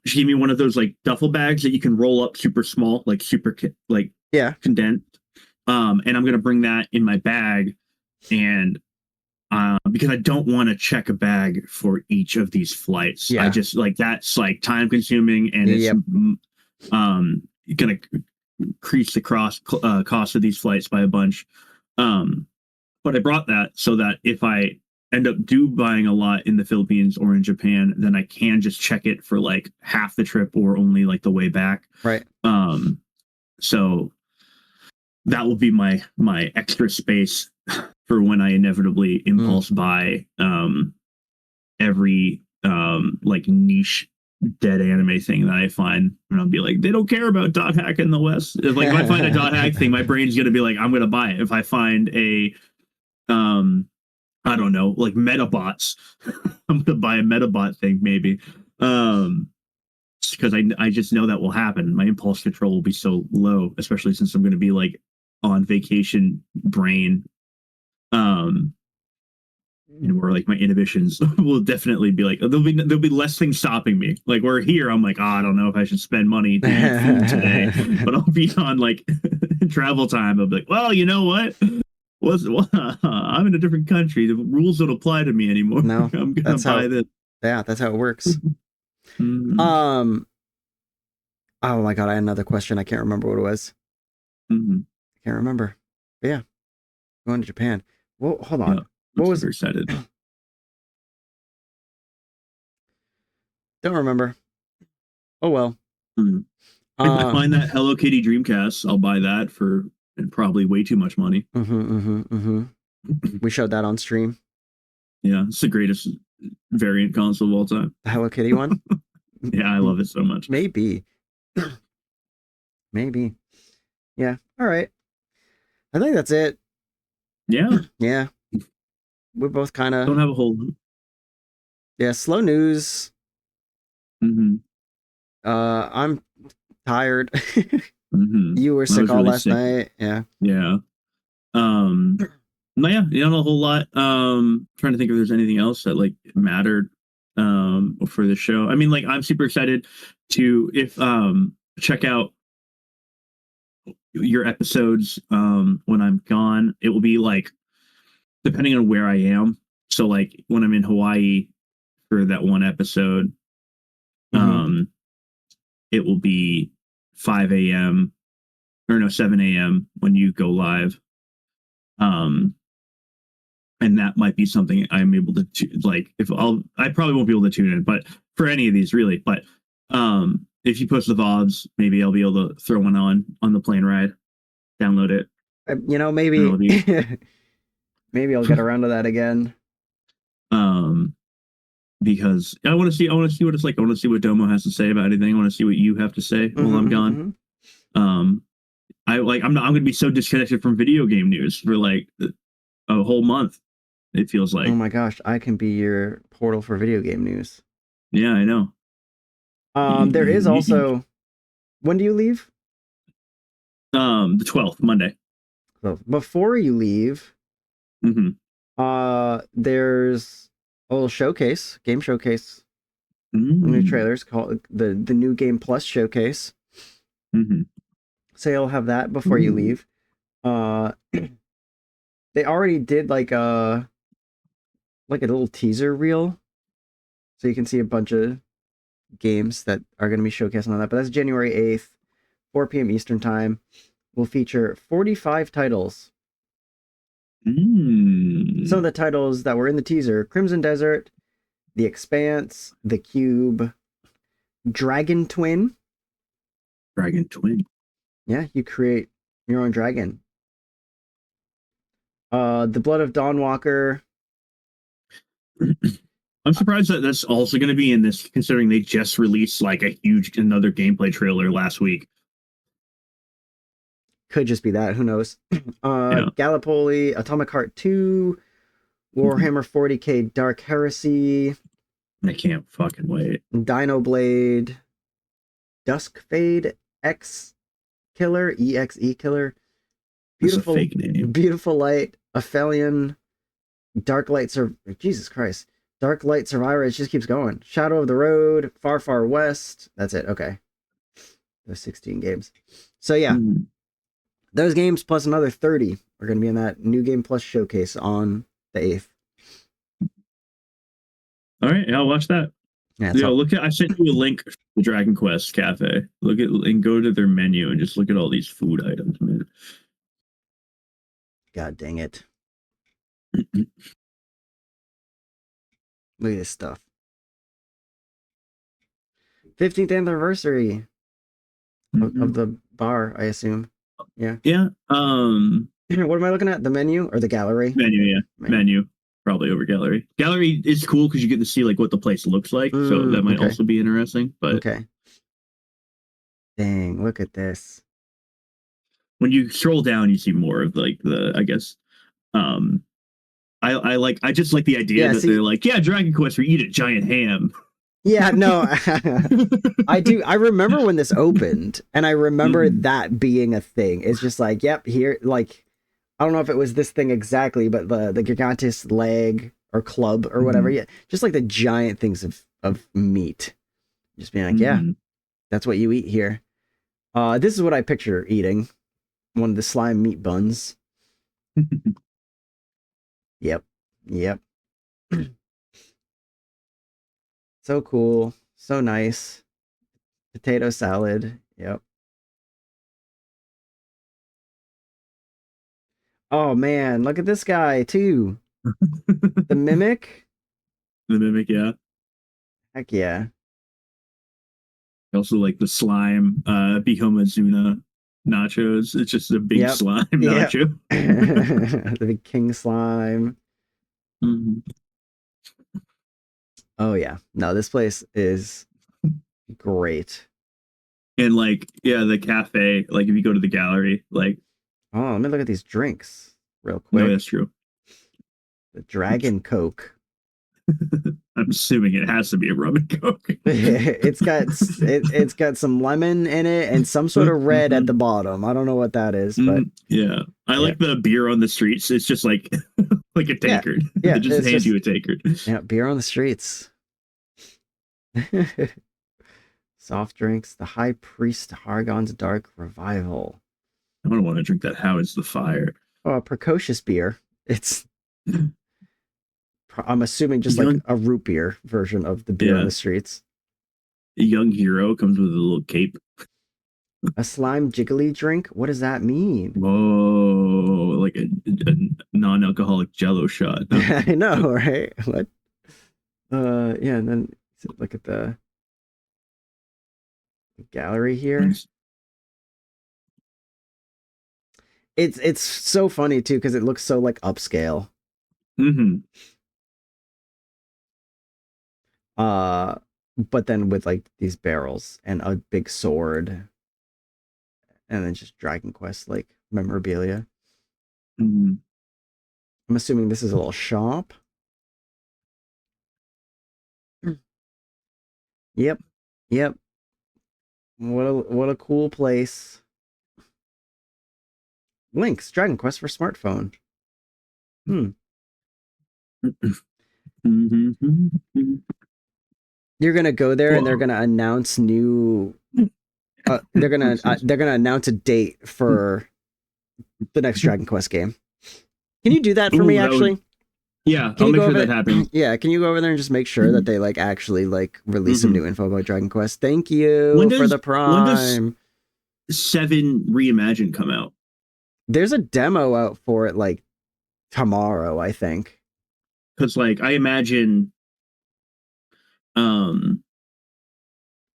Speaker 2: gave me one of those like duffel bags that you can roll up super small, like super condensed. And I'm gonna bring that in my bag, and because I don't want to check a bag for each of these flights. I just like that's like time consuming, and it's gonna increase the cost of these flights by a bunch. But I brought that so that if I end up buying a lot in the Philippines or in Japan, then I can just check it for like half the trip or only like the way back.
Speaker 1: Right.
Speaker 2: So that will be my extra space for when I inevitably impulse buy every like niche dead anime thing that I find, and I'll be like, they don't care about dot hack in the West. If like if I find a dot hack thing, my brain's gonna be like, I'm gonna buy it. If I find a I don't know, like Metabots, I'm gonna buy a Metabot thing maybe. Because I just know that will happen. My impulse control will be so low, especially since I'm gonna be like on vacation brain. Where like my inhibitions will definitely be like there'll be less things stopping me. Like we're here, I'm like, I don't know if I should spend money to eat food today, but I'll be on like travel time. I'll be like, well, you know what? I'm in a different country. The rules don't apply to me anymore.
Speaker 1: No,
Speaker 2: I'm gonna buy this.
Speaker 1: Yeah, that's how it works. Oh my god, I had another question. I can't remember what it was. I can't remember. But yeah, going to Japan. Well, hold on.
Speaker 2: Yeah, what was excited?
Speaker 1: Don't remember. Oh well.
Speaker 2: I find that Hello Kitty Dreamcast. I'll buy that for probably way too much money.
Speaker 1: We showed that on stream.
Speaker 2: Yeah, it's the greatest variant console of all time.
Speaker 1: The Hello Kitty one?
Speaker 2: Yeah, I love it so much.
Speaker 1: Maybe. Maybe. Yeah. All right. I think that's it.
Speaker 2: Yeah.
Speaker 1: Yeah. We're both kind of
Speaker 2: don't have a whole.
Speaker 1: Yeah, slow news. I'm tired. You were sick all really last night. Yeah.
Speaker 2: Yeah. No, yeah, not a whole lot. Trying to think if there's anything else that like mattered for the show. I mean, like I'm super excited to check out your episodes when I'm gone. It will be like depending on where I am. So like when I'm in Hawaii for that one episode, it will be 5 a.m. or no 7 a.m. when you go live. And that might be something I'm able to like I probably won't be able to tune in, but for any of these really, but if you post the VODs, maybe I'll be able to throw one on the plane ride, download it.
Speaker 1: You know,
Speaker 2: No,
Speaker 1: maybe
Speaker 2: the
Speaker 1: maybe I'll get around to that again.
Speaker 2: um because I want to see what it's like. I want to see what Domo has to say about anything. I want to see what you have to say while I'm gone.
Speaker 1: Mm-hmm.
Speaker 2: Um, I'm going to be so disconnected from video game news for like a whole month. It feels
Speaker 1: Oh
Speaker 2: like.
Speaker 1: my gosh, I can be your portal for video game news.
Speaker 2: Yeah, I know.
Speaker 1: There is also, when do you leave?
Speaker 2: The 12th, Monday.
Speaker 1: So before you leave,
Speaker 2: Mm-hmm.
Speaker 1: there's a little showcase, game showcase, new
Speaker 2: Mm-hmm.
Speaker 1: trailers called the new game plus showcase.
Speaker 2: Mm-hmm.
Speaker 1: So you'll have that before you
Speaker 2: Ooh.
Speaker 1: leave. Uh, they already did like a little teaser reel, so you can see a bunch of games that are going to be showcasing on that. But that's January 8th, 4 p.m. Eastern time. Will feature 45 titles. Some of
Speaker 2: Mm.
Speaker 1: the titles that were in the teaser: Crimson Desert, The Expanse, The Cube, Dragon Twin.
Speaker 2: Dragon Twin.
Speaker 1: Yeah, you create your own dragon. The Blood of Dawnwalker.
Speaker 2: I'm
Speaker 1: uh,
Speaker 2: surprised that that's also going to be in this, considering they just released like a huge another gameplay trailer last week.
Speaker 1: Could just be that. Who knows?
Speaker 2: Yeah.
Speaker 1: Gallipoli, Atomic Heart 2, Warhammer 40k Dark Heresy,
Speaker 2: I can't fucking wait.
Speaker 1: Dino Blade, Dusk Fade, X Killer, EXE Killer,
Speaker 2: That's a
Speaker 1: Beautiful,
Speaker 2: fake name.
Speaker 1: Beautiful Light, Aphelion, Dark Light Jesus Christ. Dark Light Survivor, it just keeps going. Shadow of the Road, Far Far West. That's it. Okay. Those 16 games. So yeah,
Speaker 2: Mm.
Speaker 1: those games plus another 30 are going to be in that new game plus showcase on the 8th.
Speaker 2: All right, yeah, I'll watch that.
Speaker 1: Yeah,
Speaker 2: Yo,
Speaker 1: so
Speaker 2: look at I sent you a link to the Dragon Quest Cafe. Look at and go to their menu and just look at all these food items, man.
Speaker 1: god dang it. Look at this stuff. 15th anniversary of
Speaker 2: Mhm.
Speaker 1: the bar, I assume. Yeah.
Speaker 2: Yeah.
Speaker 1: What am I looking at? The menu or the gallery?
Speaker 2: Menu, yeah.
Speaker 1: Menu.
Speaker 2: Menu. Probably over gallery. Gallery is cool because you get to see like what the place looks like. So that might
Speaker 1: Okay.
Speaker 2: also be interesting. But
Speaker 1: Okay. Dang, look at this.
Speaker 2: when you scroll down, you see more of like the I guess I just like the idea
Speaker 1: Yeah,
Speaker 2: that they're
Speaker 1: see,
Speaker 2: like, yeah, Dragon Quest, we eat a giant ham.
Speaker 1: yeah, no, I do. I remember when this opened, and I remember
Speaker 2: Mhm.
Speaker 1: that being a thing. It's just like, yep, here, like, I don't know if it was this thing exactly, but the Gigantus leg or club or whatever.
Speaker 2: Mhm.
Speaker 1: Yeah, just like the giant things of meat. Just being like, yeah,
Speaker 2: Mhm.
Speaker 1: that's what you eat here. This is what I picture eating. One of the slime meat buns. Yep, yep. So cool, so nice. Potato salad. Yep. Oh man, look at this guy too. The mimic.
Speaker 2: The mimic, yeah.
Speaker 1: Heck yeah.
Speaker 2: Also like the slime, Bihomazuna nachos. It's just a big
Speaker 1: Yep.
Speaker 2: slime
Speaker 1: Yep.
Speaker 2: nacho.
Speaker 1: The big king slime.
Speaker 2: Mhm.
Speaker 1: Oh yeah. No, this place is great.
Speaker 2: And like, yeah, the cafe, like if you go to the gallery, like,
Speaker 1: Oh, let me look at these drinks real
Speaker 2: no, that's
Speaker 1: quick.
Speaker 2: true.
Speaker 1: The Dragon Coke.
Speaker 2: I'm assuming it has to be a rum and coke.
Speaker 1: It's got some lemon in it and some sort of red at the bottom. I don't know what that is, but
Speaker 2: Yeah, I
Speaker 1: yeah.
Speaker 2: like the beer on the streets. It's just like like a
Speaker 1: Yeah.
Speaker 2: tankard. They
Speaker 1: Yeah,
Speaker 2: just
Speaker 1: it's
Speaker 2: hand you
Speaker 1: just
Speaker 2: a tankard.
Speaker 1: yeah, beer on the streets. Soft drinks, the High Priest Hargon's Dark Revival.
Speaker 2: I don't want to drink that. How is the fire?
Speaker 1: Oh, a precocious beer. It's I'm assuming just like
Speaker 2: Young,
Speaker 1: a root beer version of the beer on
Speaker 2: yeah,
Speaker 1: the streets.
Speaker 2: young hero comes with a little cape.
Speaker 1: A slime jiggly drink? What does that mean?
Speaker 2: Whoa, like a non-alcoholic Jello shot.
Speaker 1: I know, right? What? Yeah, and then look at the gallery here. It's so funny too because it looks so like upscale.
Speaker 2: Mm-hmm.
Speaker 1: But then with like these barrels and a big sword, and then just Dragon Quest like memorabilia.
Speaker 2: Mm-hmm.
Speaker 1: I'm assuming this is a little shop. Yep, yep. What a cool place. Links Dragon Quest for smartphone. Hmm.
Speaker 2: Mm-hmm.
Speaker 1: You're gonna go there and they're
Speaker 2: Whoa.
Speaker 1: gonna announce new. They're gonna announce a date for the next Dragon Quest game. Can you do that for me?
Speaker 2: Ooh, that would.
Speaker 1: Actually,
Speaker 2: Yeah,
Speaker 1: can
Speaker 2: I'll
Speaker 1: you
Speaker 2: make
Speaker 1: go
Speaker 2: sure
Speaker 1: over
Speaker 2: that
Speaker 1: there?
Speaker 2: happens.
Speaker 1: Yeah, can you go over there and just make sure that they like actually like release some new info about Dragon Quest? Thank you
Speaker 2: When
Speaker 1: for
Speaker 2: does
Speaker 1: the
Speaker 2: when does
Speaker 1: Prime.
Speaker 2: 7 Reimagined come out?
Speaker 1: There's a demo out for it like tomorrow, I think.
Speaker 2: Because like I imagine, um,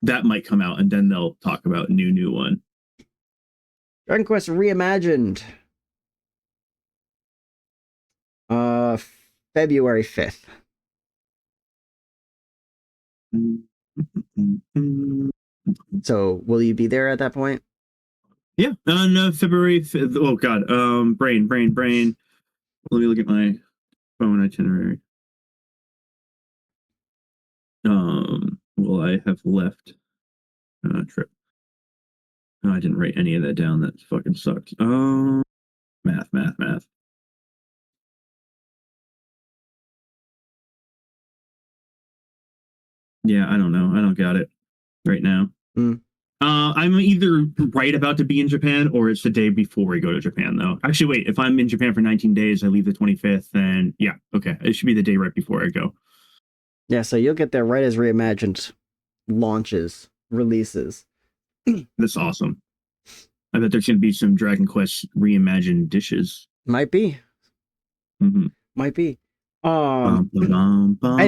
Speaker 2: that might come out and then they'll talk about new one.
Speaker 1: Dragon Quest Reimagined. Uh, February 5th. So, will you be there at that point?
Speaker 2: Yeah, no, February 5th. Oh God, brain. Let me look at my phone itinerary. Will I have left trip? No, I didn't write any of that down. That fucking sucks. Math. Yeah, I don't know. I don't got it right now.
Speaker 1: Mm.
Speaker 2: I'm either right about to be in Japan or it's the day before we go to Japan, though. Actually, wait, if I'm in Japan for 19 days, I leave the 25th, then yeah, okay. It should be the day right before I go.
Speaker 1: Yeah, so you'll get there right as Reimagined launches, releases.
Speaker 2: That's awesome. I bet there's going to be some Dragon Quest reimagined dishes.
Speaker 1: Might be.
Speaker 2: Mm-hmm.
Speaker 1: Might be. And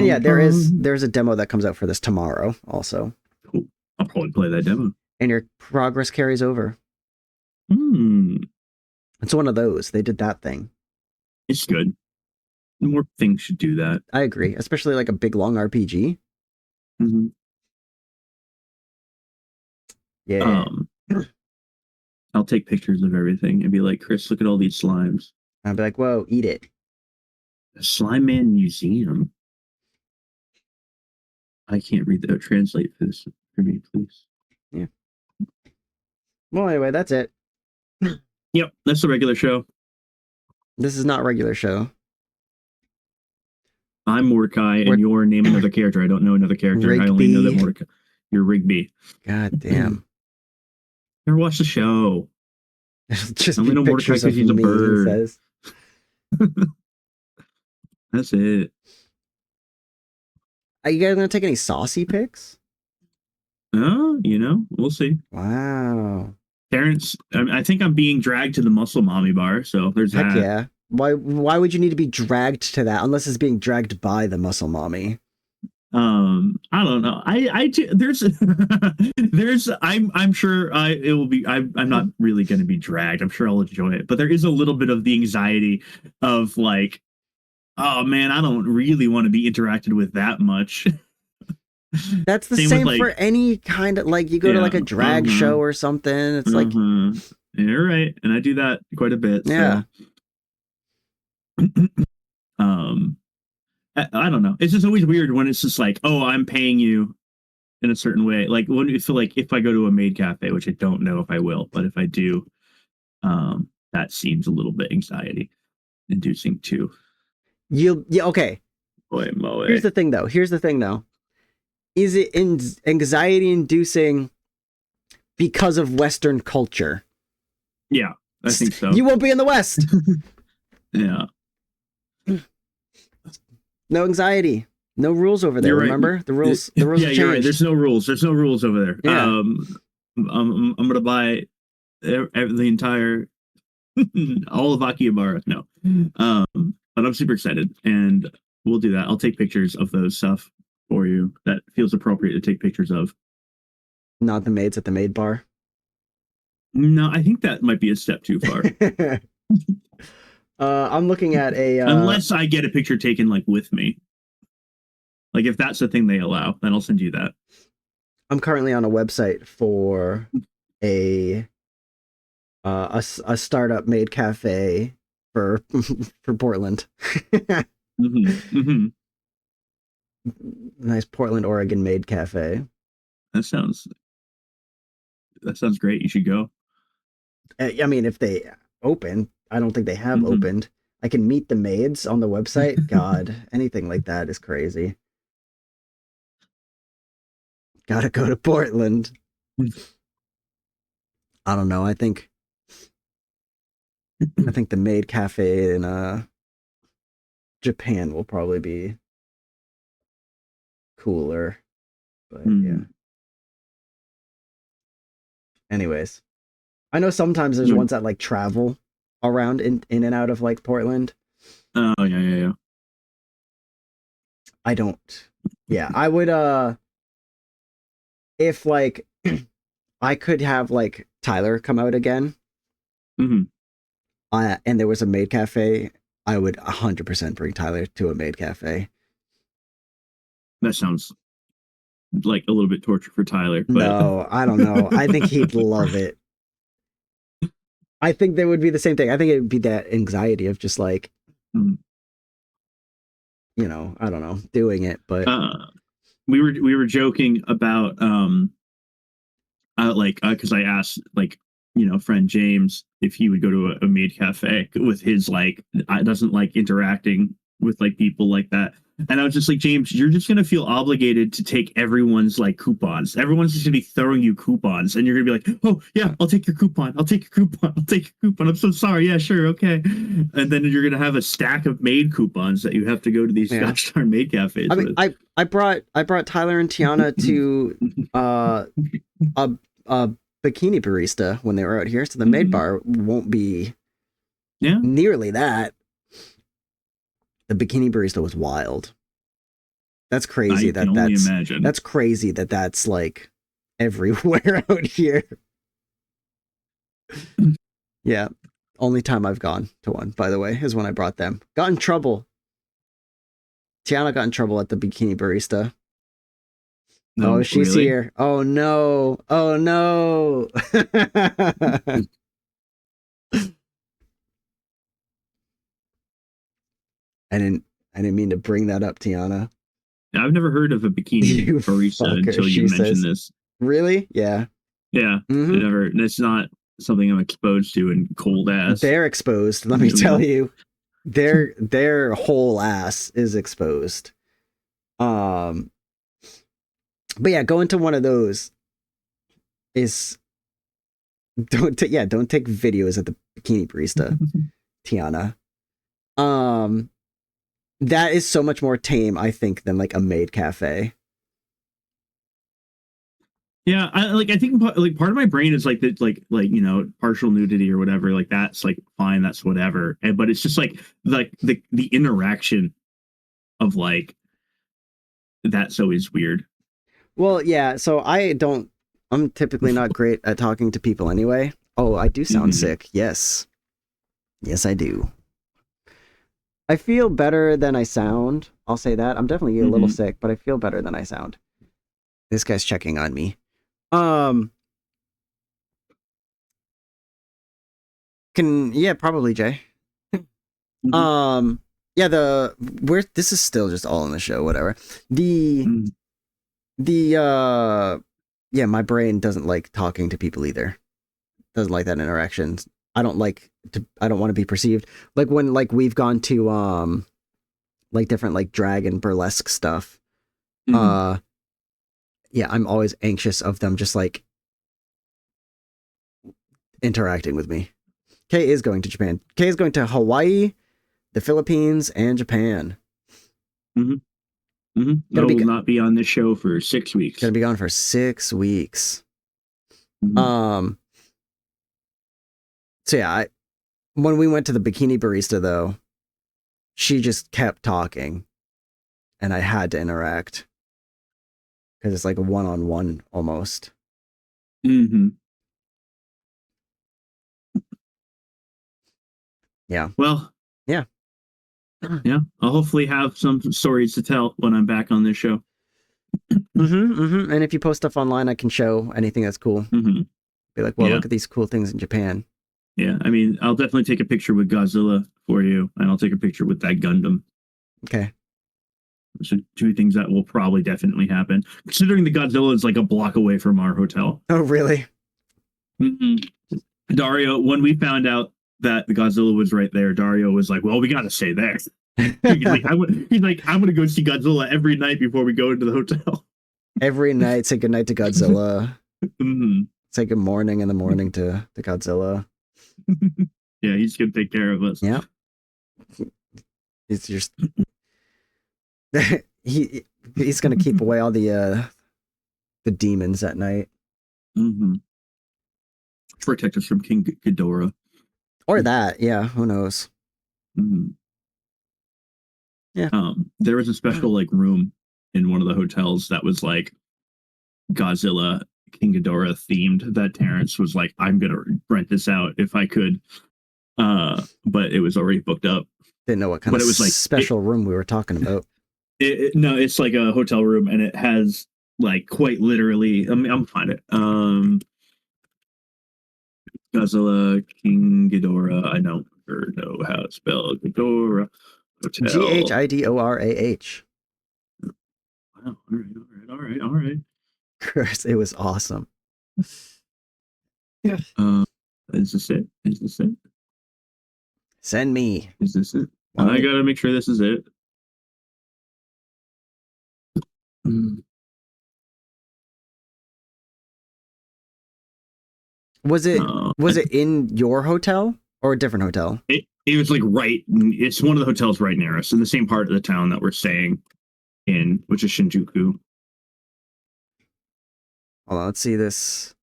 Speaker 1: yeah, there's a demo that comes out for this tomorrow also.
Speaker 2: Cool. I'll probably play that demo.
Speaker 1: And your progress carries over.
Speaker 2: Hmm.
Speaker 1: It's one of those. They did that thing.
Speaker 2: It's good. More things should do that.
Speaker 1: I agree, especially like a big long RPG.
Speaker 2: Mm-hmm.
Speaker 1: Yeah.
Speaker 2: I'll take pictures of everything and be like, Chris, look at all these slimes.
Speaker 1: I'd be like, whoa, eat it.
Speaker 2: The Slime Man Museum. I can't read that. Translate for this for me, please.
Speaker 1: Yeah. Well, anyway, that's it.
Speaker 2: Yep, that's the regular show.
Speaker 1: This is not regular show.
Speaker 2: I'm Mordecai, and you're name another character. I don't know another character.
Speaker 1: Rigby.
Speaker 2: I only know that Mordecai. You're Rigby.
Speaker 1: God damn.
Speaker 2: Never watched the show.
Speaker 1: Just
Speaker 2: I only know Mordecai because he's a bird. That's it.
Speaker 1: Are you guys gonna take any saucy pics?
Speaker 2: We'll see.
Speaker 1: Wow.
Speaker 2: Terrence, I think I'm being dragged to the Muscle Mommy bar, so there's
Speaker 1: Heck
Speaker 2: that.
Speaker 1: yeah. Why would you need to be dragged to that unless it's being dragged by the Muscle Mommy?
Speaker 2: I don't know. I'm sure it will be. I'm not really going to be dragged. I'm sure I'll enjoy it, but there is a little bit of the anxiety of like, oh man, I don't really want to be interacted with that much.
Speaker 1: That's the same with, like, for any kind of like you go to like a drag show or something. It's like
Speaker 2: you're right, and I do that quite a bit.
Speaker 1: Yeah.
Speaker 2: So. I don't know. It's just always weird when it's just like, oh, I'm paying you in a certain way. Like when you feel like if I go to a maid cafe, which I don't know if I will, but if I do, that seems a little bit anxiety inducing too.
Speaker 1: Yeah, okay. Here's the thing though. Is it anxiety inducing because of Western culture?
Speaker 2: Yeah, I think so.
Speaker 1: You won't be in the West.
Speaker 2: Yeah.
Speaker 1: No anxiety. No rules over there. Right. Remember the rules. The rules.
Speaker 2: Yeah, you're right. There's no rules. There's no rules over there.
Speaker 1: Yeah.
Speaker 2: I'm gonna buy the entire all of Akihabara. No. But I'm super excited, and we'll do that. I'll take pictures of those stuff for you. That feels appropriate to take pictures of.
Speaker 1: Not the maids at the maid bar.
Speaker 2: No, I think that might be a step too far.
Speaker 1: I'm looking at a
Speaker 2: Unless I get a picture taken like with me. Like if that's the thing they allow, then I'll send you that.
Speaker 1: I'm currently on a website for a a startup made cafe for for Portland.
Speaker 2: Mm-hmm.
Speaker 1: Nice Portland, Oregon made cafe.
Speaker 2: That sounds great. You should go.
Speaker 1: I mean, if they open, I don't think they have
Speaker 2: Mm-hmm.
Speaker 1: opened. I can meet the maids on the website. God, anything like that is crazy. Gotta go to Portland. I don't know. I think the maid cafe in Japan will probably be cooler. But yeah. Anyways, I know sometimes there's ones that like travel around in and out of like Portland.
Speaker 2: Oh yeah.
Speaker 1: I don't. Yeah, I would if like I could have like Tyler come out again,
Speaker 2: Mm-hmm.
Speaker 1: and there was a maid cafe, I would 100% bring Tyler to a maid cafe.
Speaker 2: That sounds like a little bit torture for Tyler, but
Speaker 1: No, I don't know. I think he'd love it. I think there would be the same thing. I think it would be that anxiety of just like,
Speaker 2: Mhm.
Speaker 1: I don't know, doing it. But
Speaker 2: we were joking about like because I asked like friend James if he would go to a maid cafe with his like doesn't like interacting with like people like that. And I was just like, James, you're just gonna feel obligated to take everyone's like coupons. Everyone's just gonna be throwing you coupons, and you're gonna be like, oh yeah, I'll take your coupon. I'll take your coupon. I'll take your coupon. I'm so sorry. Yeah, sure, okay. And then you're gonna have a stack of maid coupons that you have to go to these gosh darn maid cafes
Speaker 1: I mean,
Speaker 2: with.
Speaker 1: I brought Tyler and Tiana to a a bikini barista when they were out here, so the maid bar won't be nearly that. The bikini barista was wild. That's crazy.
Speaker 2: I can only imagine.
Speaker 1: That's crazy that's like everywhere out here. Yeah. Only time I've gone to one, by the way, is when I brought them. Got in trouble. Tiana got in trouble at the bikini barista.
Speaker 2: No,
Speaker 1: Oh, she's
Speaker 2: really?
Speaker 1: here. Oh no. Oh no. I didn't mean to bring that up, Tiana.
Speaker 2: I've never heard of a bikini barista until you mentioned this.
Speaker 1: Really? Yeah.
Speaker 2: Yeah.
Speaker 1: Mm-hmm.
Speaker 2: It's not something I'm exposed to in cold ass.
Speaker 1: They're exposed, let me tell you. Their whole ass is exposed. But yeah, going to one of those is don't take videos at the bikini barista, Tiana. That is so much more tame, I think, than like a maid cafe.
Speaker 2: Yeah, I think like part of my brain is like that, like partial nudity or whatever, like that's like fine, that's whatever. But it's just like the interaction of like that's always weird.
Speaker 1: Well, yeah. So I'm typically not great at talking to people anyway. Oh, I do sound sick. Yes, yes, I do. I feel better than I sound. I'll say that. I'm definitely a little sick, but I feel better than I sound. This guy's checking on me. Yeah, probably Jay. Yeah, this is still just all in the show, whatever. Yeah, my brain doesn't like talking to people either. Doesn't like that interaction. I don't want to be perceived. Like when like we've gone to like different like drag and burlesque stuff. Yeah, I'm always anxious of them just like interacting with me. Kay is going to Japan. Kay is going to Hawaii, the Philippines, and Japan.
Speaker 2: Will not be on this show for 6 weeks.
Speaker 1: Gonna be gone for 6 weeks. So yeah, when we went to the bikini barista though, she just kept talking, and I had to interact because it's like a one-on-one almost. Yeah.
Speaker 2: Well,
Speaker 1: yeah.
Speaker 2: I'll hopefully have some stories to tell when I'm back on this show.
Speaker 1: And if you post stuff online, I can show anything that's cool.
Speaker 2: Mm-hmm.
Speaker 1: Be like, well, look at these cool things in Japan.
Speaker 2: Yeah, I mean, I'll definitely take a picture with Godzilla for you, and I'll take a picture with that Gundam.
Speaker 1: Okay.
Speaker 2: So 2 things that will probably definitely happen, considering the Godzilla is like a block away from our hotel.
Speaker 1: Oh, really?
Speaker 2: Mm-hmm. Dario, when we found out that the Godzilla was right there, Dario was like, well, we got to stay there. He's like, I'm going to go see Godzilla every night before we go into the hotel.
Speaker 1: Every night, say goodnight to Godzilla.
Speaker 2: Mm-hmm.
Speaker 1: Say good morning in the morning to Godzilla.
Speaker 2: Yeah, he's going to take care of us.
Speaker 1: Yeah. He's just... he's going to keep away all the demons at night.
Speaker 2: Mm-hmm. Protect us from King Ghidorah.
Speaker 1: Or that, yeah. Who knows?
Speaker 2: Mm-hmm.
Speaker 1: Yeah.
Speaker 2: There was a special like room in one of the hotels that was like Godzilla, King Ghidorah themed. That Terrence was like, "I'm gonna rent this out if I could," but it was already booked up.
Speaker 1: Didn't know what kind of special room we were talking about.
Speaker 2: No, it's like a hotel room, and it has like quite literally. I mean, I'm find it. Godzilla, King Ghidorah. I don't know how to spell Ghidorah. Hotel.
Speaker 1: Ghidorah.
Speaker 2: Wow! All right.
Speaker 1: Chris, it was awesome.
Speaker 2: Yeah. Is this it?
Speaker 1: Send me.
Speaker 2: Is this it? I gotta make sure this is it.
Speaker 1: Was it in your hotel or a different hotel?
Speaker 2: It was like right. It's one of the hotels right near us in the same part of the town that we're staying in, which is Shinjuku.
Speaker 1: Hold on, let's see this.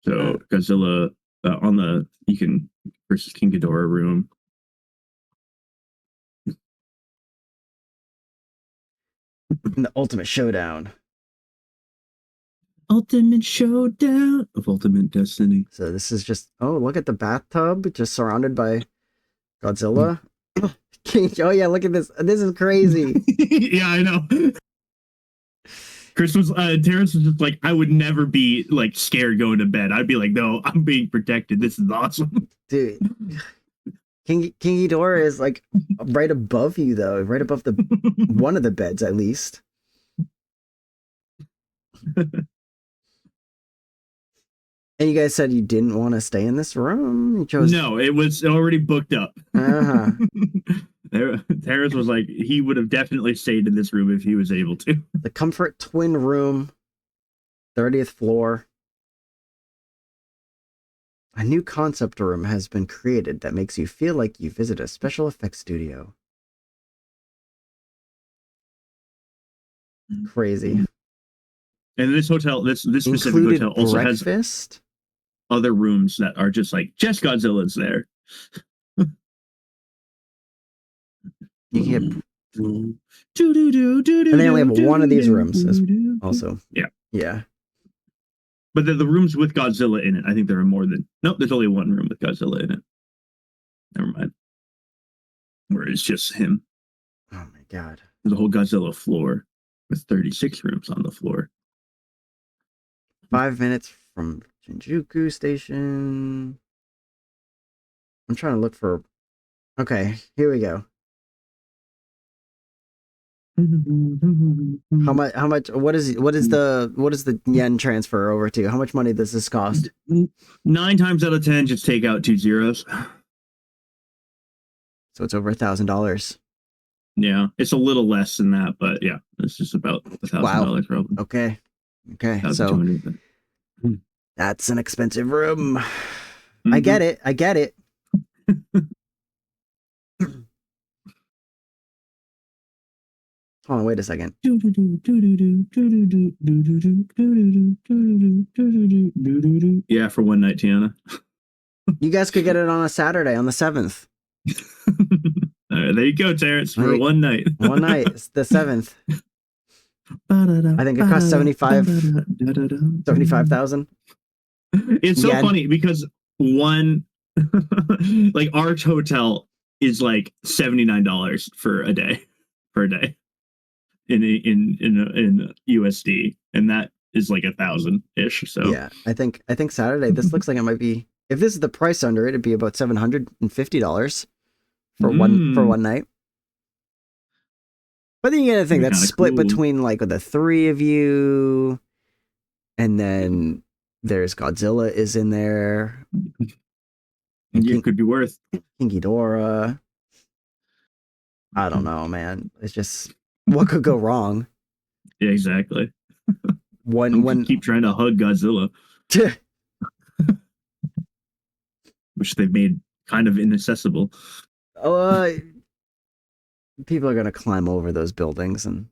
Speaker 2: So Godzilla on the versus King Ghidorah room.
Speaker 1: In the Ultimate Showdown.
Speaker 2: Ultimate Showdown of Ultimate Destiny.
Speaker 1: So this is just, oh, look at the bathtub, just surrounded by Godzilla. Oh yeah, look at this. This is crazy.
Speaker 2: Yeah, I know. Terrence was just like, I would never be like scared going to bed. I'd be like, no, I'm being protected. This is awesome.
Speaker 1: Dude. King Ghidorah is like right above you though, right above the one of the beds at least. And you guys said you didn't want to stay in this room. You chose.
Speaker 2: No, it was already booked up.
Speaker 1: Uh-huh.
Speaker 2: Terrence was like, he would have definitely stayed in this room if he was able to.
Speaker 1: The Comfort Twin Room, 30th floor. A new concept room has been created that makes you feel like you visit a special effects studio. Crazy.
Speaker 2: And this hotel, this specific hotel also has other rooms that are just like, just Godzilla's there.
Speaker 1: You can get... And they only have one of these rooms also. Yeah.
Speaker 2: But the rooms with Godzilla in it, I think there are more than... Nope, there's only one room with Godzilla in it. Never mind. Where it's just him.
Speaker 1: Oh my god.
Speaker 2: There's a whole Godzilla floor with 36 rooms on the floor.
Speaker 1: 5 minutes from Shinjuku Station. I'm trying to look for... Okay, here we go. How much what is the yen transfer over to? How much money does this cost?
Speaker 2: 9 times out of 10 just take out 2 zeros.
Speaker 1: So it's over $1,000.
Speaker 2: Yeah, it's a little less than that, but yeah, it's just about $1,000 probably.
Speaker 1: Okay. So that's an expensive room. Mm-hmm. I get it. Hold on, wait a second.
Speaker 2: Yeah, for one night, Tiana.
Speaker 1: You guys could get it on a Saturday, on the 7th.
Speaker 2: There you go, Terrence, for one night.
Speaker 1: One night, it's the 7th. I think it costs 75,000.
Speaker 2: It's so funny because one Like our hotel is like $79 for a day per day in USD, and that is like 1,000-ish. So
Speaker 1: Yeah, I think Saturday. This looks like it might be. If this is the price under it, it'd be about $750 for one night. But then you gotta think that's split
Speaker 2: cool.
Speaker 1: between like the three of you, and then there's Godzilla is in there.
Speaker 2: And it could be worth
Speaker 1: King Ghidorah. I don't know, man. It's just what could go wrong.
Speaker 2: Yeah, exactly.
Speaker 1: When
Speaker 2: keep trying to hug Godzilla, which they've made kind of inaccessible.
Speaker 1: People are gonna climb over those buildings and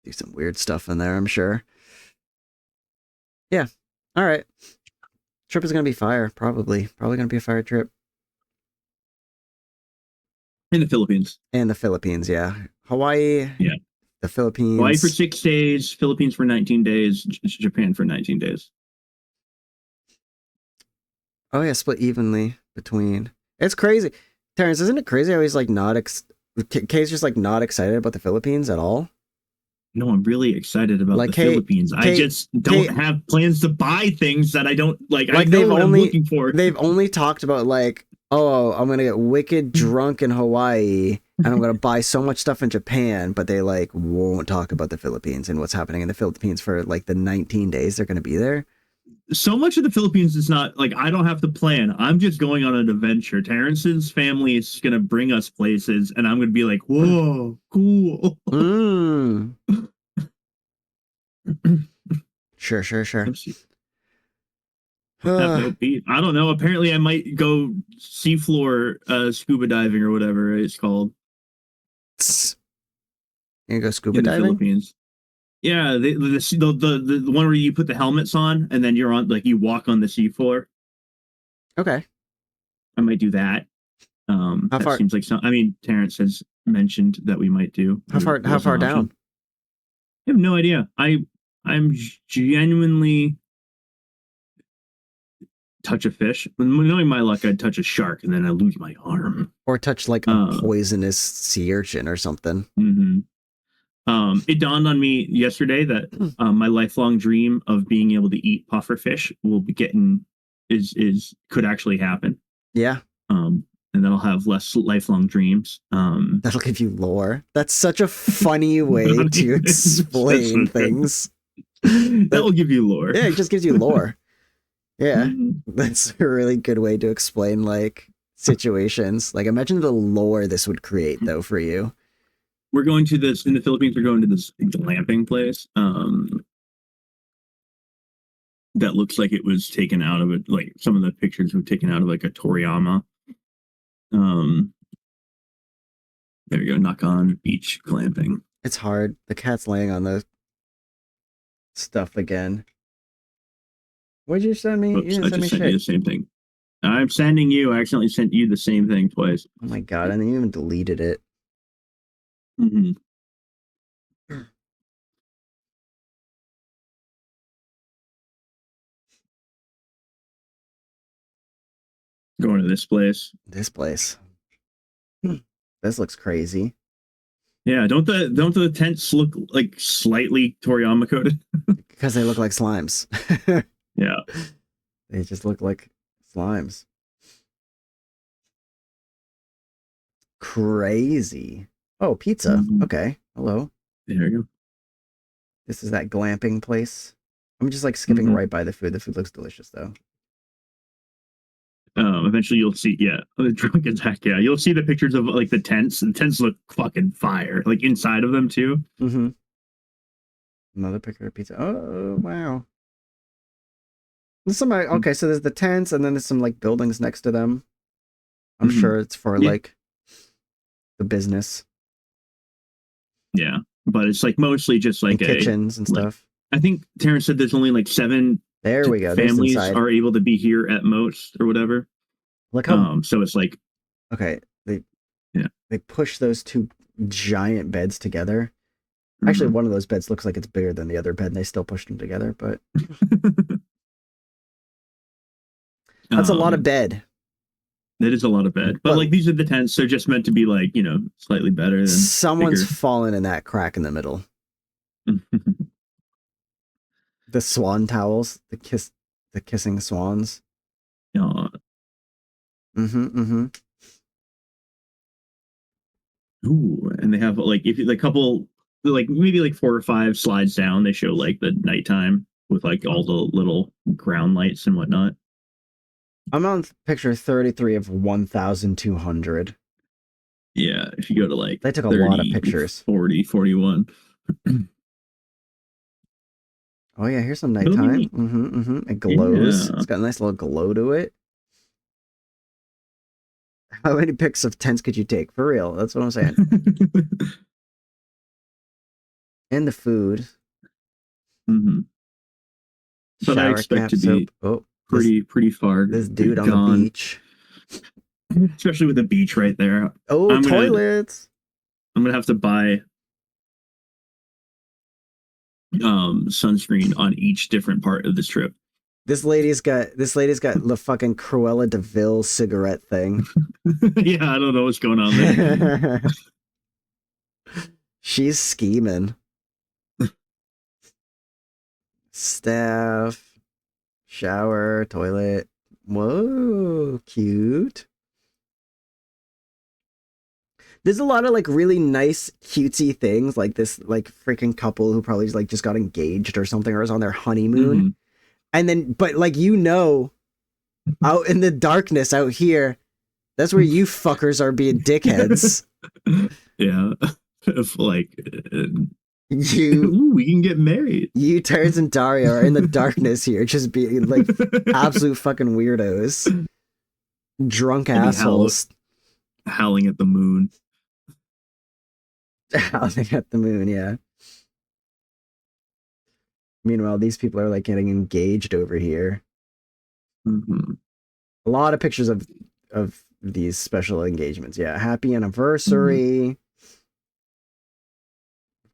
Speaker 1: do some weird stuff in there, I'm sure. Yeah. All right. Trip is gonna be fire, probably gonna be a fire trip.
Speaker 2: In the Philippines.
Speaker 1: And the Philippines, yeah. Hawaii.
Speaker 2: Yeah.
Speaker 1: The Philippines.
Speaker 2: Hawaii for 6 days, Philippines for 19 days, Japan for 19 days.
Speaker 1: Oh yeah, split evenly between. It's crazy. Terrence, isn't it crazy how he's like not Kay's just like not excited about the Philippines at all?
Speaker 2: No, I'm really excited about
Speaker 1: like,
Speaker 2: the Philippines. I just don't have plans to buy things that I don't like. I know what I'm looking for.
Speaker 1: They've only talked about like, oh, I'm gonna get wicked drunk in Hawaii and I'm gonna buy so much stuff in Japan, but they like won't talk about the Philippines and what's happening in the Philippines for like the 19 days they're gonna be there.
Speaker 2: So much of the Philippines is not like I don't have to plan. I'm just going on an adventure. Terrence's family is going to bring us places, and I'm going to be like, "Whoa, cool."
Speaker 1: Sure.
Speaker 2: I don't know. Apparently, I might go seafloor scuba diving or whatever it's called.
Speaker 1: You go scuba diving?
Speaker 2: Philippines. Yeah, the one where you put the helmets on and then you're on like you walk on the seafloor.
Speaker 1: Okay,
Speaker 2: I might do that. How far? Seems like I mean, Terrence has mentioned that we might do.
Speaker 1: How far down?
Speaker 2: I have no idea. I'm genuinely touch a fish. Knowing my luck, I'd touch a shark and then I lose my arm.
Speaker 1: Or touch like a poisonous sea urchin or something.
Speaker 2: Mm-hmm. It dawned on me yesterday that my lifelong dream of being able to eat puffer fish will be could actually happen.
Speaker 1: Yeah.
Speaker 2: And then I'll have less lifelong dreams.
Speaker 1: That'll give you lore. That's such a funny way to explain things.
Speaker 2: That will give you lore.
Speaker 1: Yeah, it just gives you lore. Yeah, that's a really good way to explain like situations. Like imagine the lore this would create though for you.
Speaker 2: We're going to this in the Philippines. We're going to this glamping place that looks like it was taken out of it. Like some of the pictures were taken out of like a Toriyama. There you go. Nakan Beach glamping.
Speaker 1: It's hard. The cat's laying on the stuff again. What did you send me?
Speaker 2: Oops, I just sent you the same thing. I'm sending you. I accidentally sent you the same thing twice.
Speaker 1: Oh my god! And then you even deleted it.
Speaker 2: Mm-hmm. Going to this place.
Speaker 1: This looks crazy.
Speaker 2: Yeah, don't the tents look like slightly Toriyama coated?
Speaker 1: Because they look like slimes.
Speaker 2: Yeah.
Speaker 1: They just look like slimes. Crazy. Oh, pizza. Mm-hmm. Okay. Hello.
Speaker 2: There you go.
Speaker 1: This is that glamping place. I'm just like skipping right by the food. The food looks delicious though.
Speaker 2: Eventually you'll see, the drunk attack. Yeah, you'll see the pictures of like the tents. The tents look fucking fire, like inside of them too.
Speaker 1: Mm-hmm. Another picture of pizza. Oh wow. There's some okay, so there's the tents, and then there's some like buildings next to them. I'm sure it's for like the business.
Speaker 2: Yeah, but it's like mostly just like
Speaker 1: kitchens and stuff.
Speaker 2: I think Terrence said there's only like 7.
Speaker 1: There we go.
Speaker 2: Families are able to be here at most or whatever.
Speaker 1: Look how
Speaker 2: so it's like
Speaker 1: okay, they push those two giant beds together. Actually, one of those beds looks like it's bigger than the other bed, and they still pushed them together, but That's a lot of bed.
Speaker 2: That is a lot of bed. But like these are the tents, they're just meant to be like, you know, slightly better than
Speaker 1: someone's fallen in that crack in the middle. The swan towels, the kissing swans.
Speaker 2: Yeah. Ooh, and they have like if the couple like maybe like 4 or 5 slides down, they show like the nighttime with like all the little ground lights and whatnot.
Speaker 1: I'm on picture 33 of 1,200.
Speaker 2: Yeah, if you go to like
Speaker 1: they took a lot of pictures.
Speaker 2: 40, 41.
Speaker 1: Oh yeah, here's some nighttime. It glows. Yeah. It's got a nice little glow to it. How many pics of tents could you take? For real, that's what I'm saying. And the food.
Speaker 2: But I expect to be pretty far.
Speaker 1: This dude on the beach.
Speaker 2: Especially with the beach right there.
Speaker 1: Oh, toilets.
Speaker 2: I'm gonna have to buy sunscreen on each different part of this trip.
Speaker 1: This lady's got the fucking Cruella de Vil cigarette thing.
Speaker 2: Yeah, I don't know what's going on there.
Speaker 1: She's scheming. Staff, shower, toilet. Whoa, cute. There's a lot of like really nice cutesy things, like this like freaking couple who probably like just got engaged or something, or is on their honeymoon. And then, but like, you know, out in the darkness out here, that's where you fuckers are being dickheads.
Speaker 2: Yeah. If like we can get married.
Speaker 1: You, Terrence and Dario are in the darkness here, just being like absolute fucking weirdos. Drunk assholes.
Speaker 2: Howling at the moon.
Speaker 1: Howling at the moon, yeah. Meanwhile, these people are like getting engaged over here. A lot of pictures of these special engagements. Yeah, happy anniversary.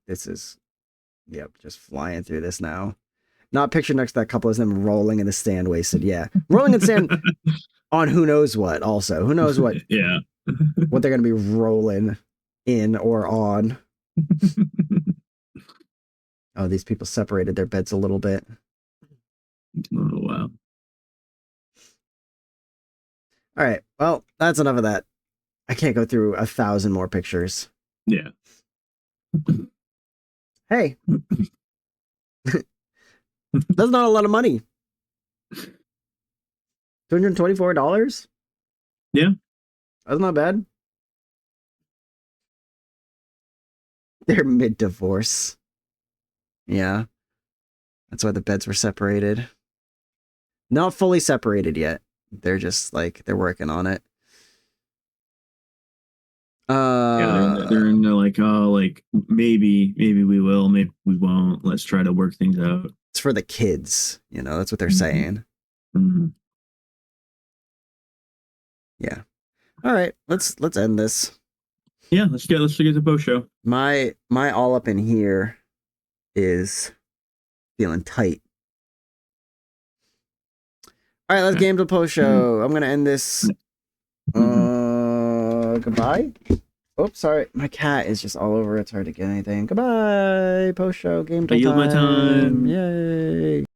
Speaker 1: This is, yep, just flying through this now. Not pictured next to that couple is them rolling in the stand wasted. Yeah, rolling in the sand on who knows what. Also, who knows what?
Speaker 2: Yeah,
Speaker 1: what they're gonna be rolling in or on. Oh, these people separated their beds a little bit.
Speaker 2: Oh, wow.
Speaker 1: All right. Well, that's enough of that. I can't go through 1,000 more pictures.
Speaker 2: Yeah.
Speaker 1: Hey. That's not a lot of money. $224?
Speaker 2: Yeah.
Speaker 1: That's not bad. They're mid-divorce. Yeah. That's why the beds were separated. Not fully separated yet. They're just like, they're working on it.
Speaker 2: Yeah, they're in the like, oh, like maybe we will, maybe we won't. Let's try to work things out.
Speaker 1: It's for the kids, you know, that's what they're saying. Yeah. All right, let's end this.
Speaker 2: Yeah, let's get the post show.
Speaker 1: My all up in here is feeling tight. All right, let's game to the post show. I'm gonna end this. Goodbye. Oops, sorry. My cat is just all over. It's hard to get anything. Goodbye. Post show game time.
Speaker 2: I yield my time.
Speaker 1: Yay.